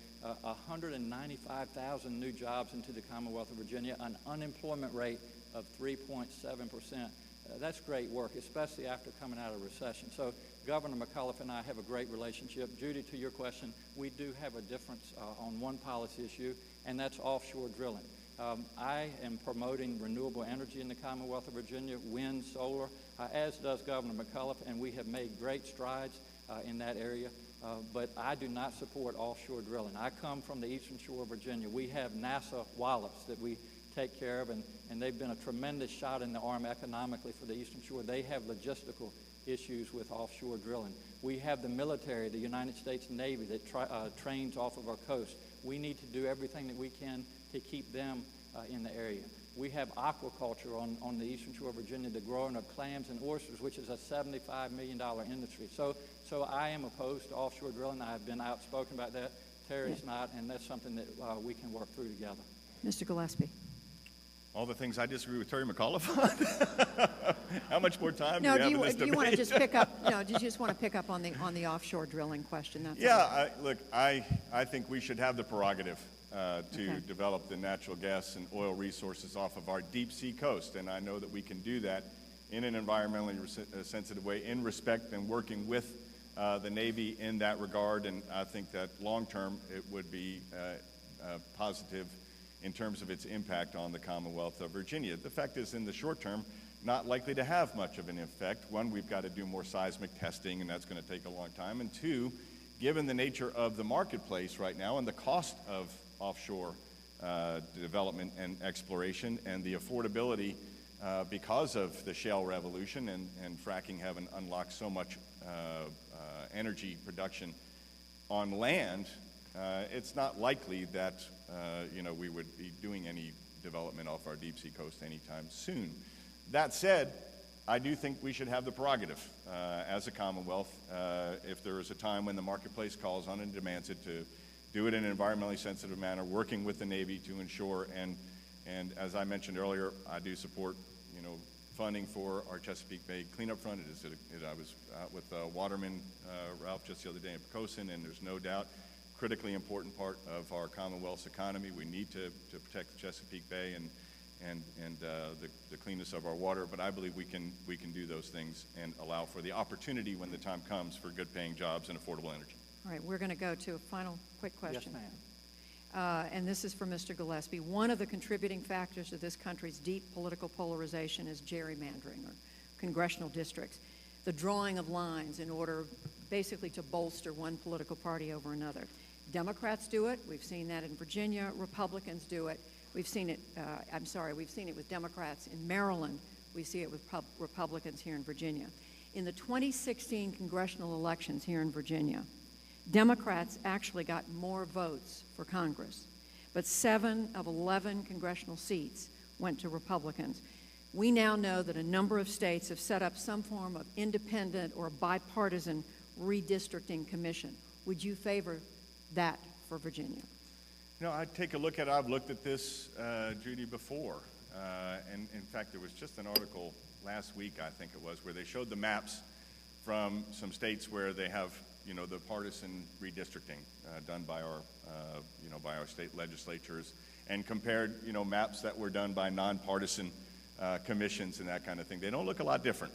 195,000 new jobs into the Commonwealth of Virginia, an unemployment rate of 3.7%. That's great work, especially after coming out of a recession. So Governor McAuliffe and I have a great relationship. Judy, to your question, we do have a difference on one policy issue, and that's offshore drilling. I am promoting renewable energy in the Commonwealth of Virginia, wind, solar, as does Governor McAuliffe, and we have made great strides in that area. But I do not support offshore drilling. I come from the eastern shore of Virginia. We have NASA Wallops that we take care of, and they've been a tremendous shot in the arm economically for the eastern shore. They have logistical issues with offshore drilling. We have the military, the United States Navy, that trains off of our coast. We need to do everything that we can to keep them in the area. We have aquaculture on the eastern shore of Virginia, the growing of clams and oysters, which is a $75 million industry. So I am opposed to offshore drilling. I've been outspoken about that. Terry's not, and that's something that we can work through together. Mr. Gillespie. All the things I disagree with Terry McAuliffe on? How much more time do we have in this debate? Do you want to just pick up? No, do you just want to pick up on the offshore drilling question? That's yeah. I think we should have the prerogative to develop the natural gas and oil resources off of our deep sea coast, and I know that we can do that in an environmentally sensitive way, in respect and working with the Navy in that regard. And I think that long term it would be positive in terms of its impact on the Commonwealth of Virginia. The fact is, in the short term, not likely to have much of an effect. One, we've got to do more seismic testing, and that's going to take a long time. And two, given the nature of the marketplace right now and the cost of offshore development and exploration and the affordability because of the shale revolution and fracking having unlocked so much energy production on land, it's not likely that we would be doing any development off our deep sea coast anytime soon. That said, I do think we should have the prerogative as a Commonwealth, if there is a time when the marketplace calls on it and demands it, to do it in an environmentally sensitive manner, working with the Navy to ensure, and as I mentioned earlier, I do support funding for our Chesapeake Bay cleanup fund. I was out with Waterman Ralph just the other day in Pocosin, and there's no doubt critically important part of our Commonwealth's economy. We need to protect the Chesapeake Bay and the cleanness of our water, but I believe we can do those things and allow for the opportunity when the time comes for good-paying jobs and affordable energy. All right, we're going to go to a final quick question. Yes, ma'am. And this is from Mr. Gillespie. One of the contributing factors to this country's deep political polarization is gerrymandering, or congressional districts, the drawing of lines in order basically to bolster one political party over another. Democrats do it. We've seen that in Virginia. Republicans do it. We've seen it with Democrats in Maryland. We see it with Republicans here in Virginia. In the 2016 congressional elections here in Virginia, Democrats actually got more votes for Congress, but 7 of 11 congressional seats went to Republicans. We now know that a number of states have set up some form of independent or bipartisan redistricting commission. Would you favor that for Virginia? I'd take a look at it. I've looked at this, Judy, before. And in fact, there was just an article last week, I think it was, where they showed the maps from some states where they have the partisan redistricting done by our state legislatures, and compared maps that were done by nonpartisan commissions and that kind of thing. They don't look a lot different.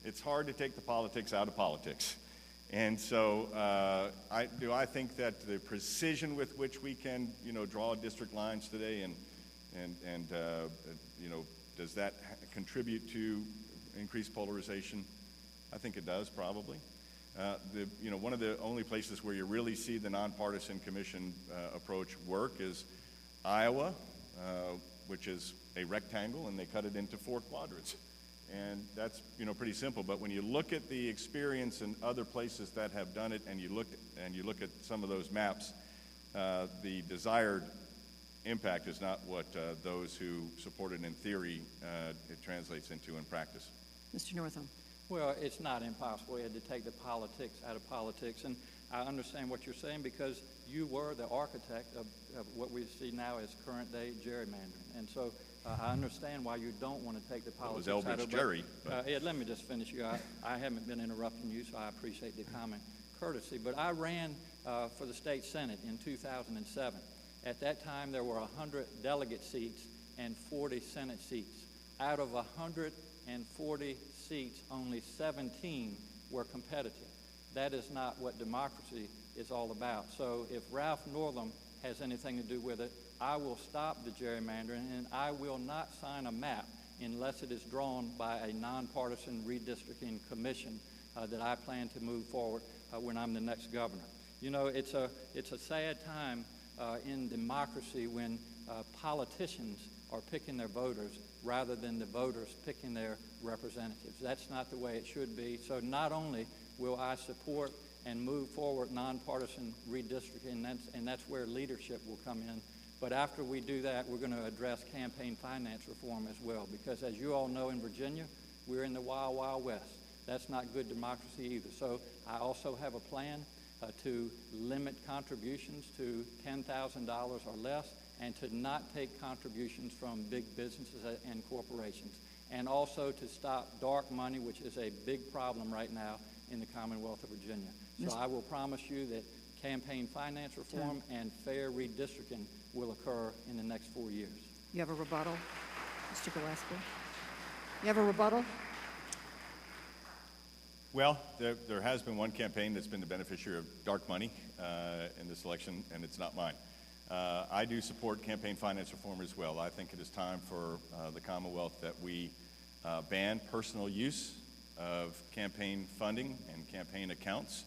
It's hard to take the politics out of politics. And so I think that the precision with which we can draw district lines today and does that contribute to increased polarization? I think it does, probably. One of the only places where you really see the nonpartisan commission approach work is Iowa, which is a rectangle, and they cut it into 4 quadrants. And that's pretty simple. But when you look at the experience in other places that have done it, and you look at some of those maps, the desired impact is not what those who support it in theory it translates into in practice. Mr. Northam. Well, it's not impossible, Ed, to take the politics out of politics, and I understand what you're saying because you were the architect of what we see now as current-day gerrymandering, and so I understand why you don't want to take the politics out of it. It was Eldridge Jerry. Ed, let me just finish you. I haven't been interrupting you, so I appreciate the common courtesy, but I ran for the state senate in 2007. At that time, there were 100 delegate seats and 40 senate seats. Out of 140 seats, only 17 were competitive. That is not what democracy is all about. So if Ralph Northam has anything to do with it, I will stop the gerrymandering, and I will not sign a map unless it is drawn by a nonpartisan redistricting commission that I plan to move forward when I'm the next governor. It's a sad time in democracy when politicians are picking their voters rather than the voters picking their representatives. That's not the way it should be. So not only will I support and move forward nonpartisan redistricting, and that's where leadership will come in, but after we do that, we're going to address campaign finance reform as well, because as you all know, in Virginia, we're in the wild, wild west. That's not good democracy either. So I also have a plan to limit contributions to $10,000 or less, and to not take contributions from big businesses and corporations, and also to stop dark money, which is a big problem right now in the Commonwealth of Virginia. So I will promise you that campaign finance reform and fair redistricting will occur in the next 4 years. You have a rebuttal, Mr. Gillespie? You have a rebuttal? Well, there has been one campaign that's been the beneficiary of dark money in this election, and it's not mine. I do support campaign finance reform as well. I think it is time for the Commonwealth that we ban personal use of campaign funding and campaign accounts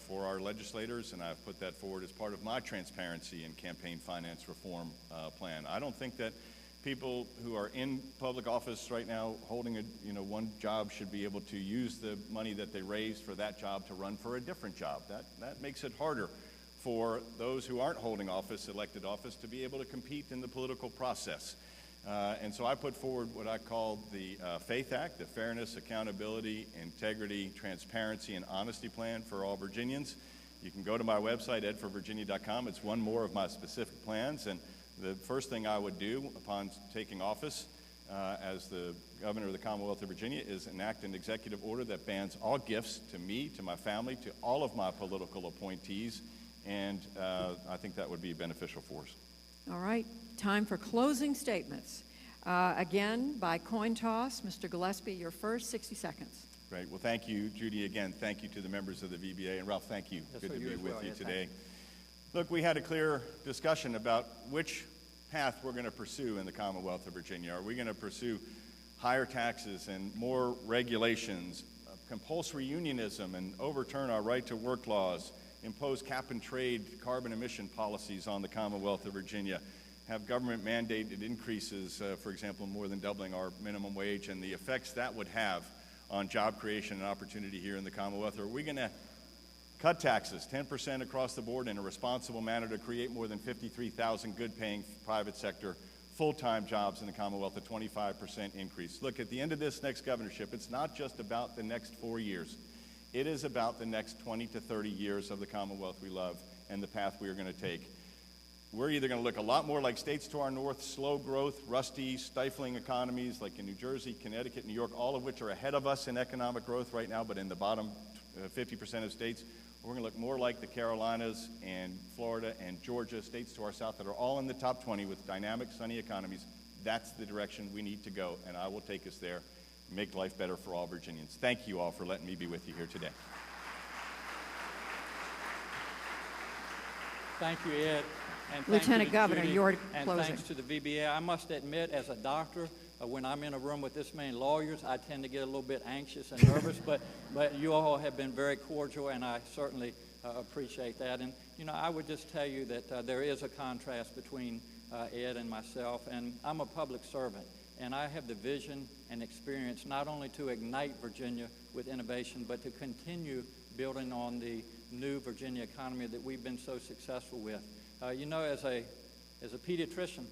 for our legislators, and I've put that forward as part of my transparency and campaign finance reform plan. I don't think that people who are in public office right now holding one job should be able to use the money that they raise for that job to run for a different job. That makes it harder for those who aren't holding office, elected office, to be able to compete in the political process. And so I put forward what I call the FAITH Act, the Fairness, Accountability, Integrity, Transparency, and Honesty Plan for all Virginians. You can go to my website, edforvirginia.com. It's one more of my specific plans. And the first thing I would do upon taking office as the governor of the Commonwealth of Virginia is enact an executive order that bans all gifts to me, to my family, to all of my political appointees. And I think that would be beneficial for us. All right, time for closing statements. Again, by coin toss, Mr. Gillespie, your first 60 seconds. Great. Well, thank you, Judy. Again, thank you to the members of the VBA. And Ralph, thank you. Yes, Good to you be as with well. you Yes, today. Look, we had a clear discussion about which path we're going to pursue in the Commonwealth of Virginia. Are we going to pursue higher taxes and more regulations, compulsory unionism, and overturn our right to work laws, impose cap and trade carbon emission policies on the Commonwealth of Virginia, have government mandated increases, for example, more than doubling our minimum wage, and the effects that would have on job creation and opportunity here in the Commonwealth? Or are we going to cut taxes 10% across the board in a responsible manner to create more than 53,000 good-paying private sector full-time jobs in the Commonwealth, a 25% increase? Look, at the end of this next governorship, it's not just about the next 4 years. It is about the next 20 to 30 years of the Commonwealth we love and the path we are going to take. We're either going to look a lot more like states to our north, slow growth, rusty, stifling economies like in New Jersey, Connecticut, New York, all of which are ahead of us in economic growth right now, but in the bottom 50% of states. We're going to look more like the Carolinas and Florida and Georgia, states to our south that are all in the top 20 with dynamic, sunny economies. That's the direction we need to go, and I will take us there and make life better for all Virginians. Thank you all for letting me be with you here today. Thank you, Ed. And thank Lieutenant you to Governor, Judy, your and closing. thanks to the VBA. I must admit, as a doctor, when I'm in a room with this many lawyers, I tend to get a little bit anxious and nervous, but you all have been very cordial, and I certainly appreciate that. And, I would just tell you that there is a contrast between Ed and myself, and I'm a public servant, and I have the vision and experience not only to ignite Virginia with innovation, but to continue building on the new Virginia economy that we've been so successful with. As a pediatrician,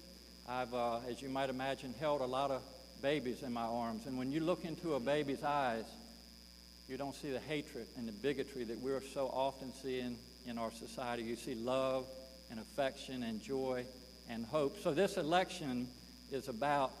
I've, as you might imagine, held a lot of babies in my arms. And when you look into a baby's eyes, you don't see the hatred and the bigotry that we're so often seeing in our society. You see love and affection and joy and hope. So this election is about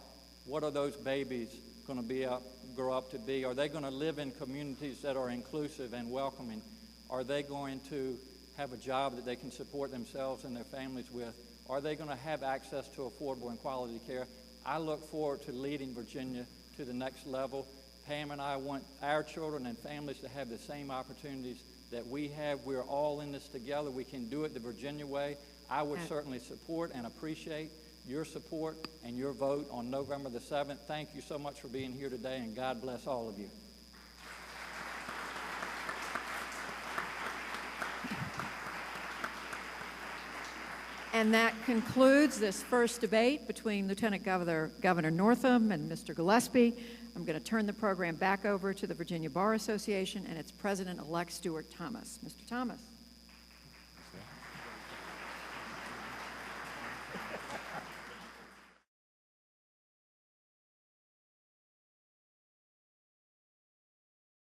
what are those babies going to grow up to be? Are they going to live in communities that are inclusive and welcoming? Are they going to have a job that they can support themselves and their families with? Are they going to have access to affordable and quality care? I look forward to leading Virginia to the next level. Pam and I want our children and families to have the same opportunities that we have. We're all in this together. We can do it the Virginia way. I would certainly support and appreciate your support and your vote on November the 7th. Thank you so much for being here today, and God bless all of you. And that concludes this first debate between Lieutenant Governor Northam and Mr. Gillespie. I'm going to turn the program back over to the Virginia Bar Association and its President-elect, Stuart Thomas. Mr. Thomas.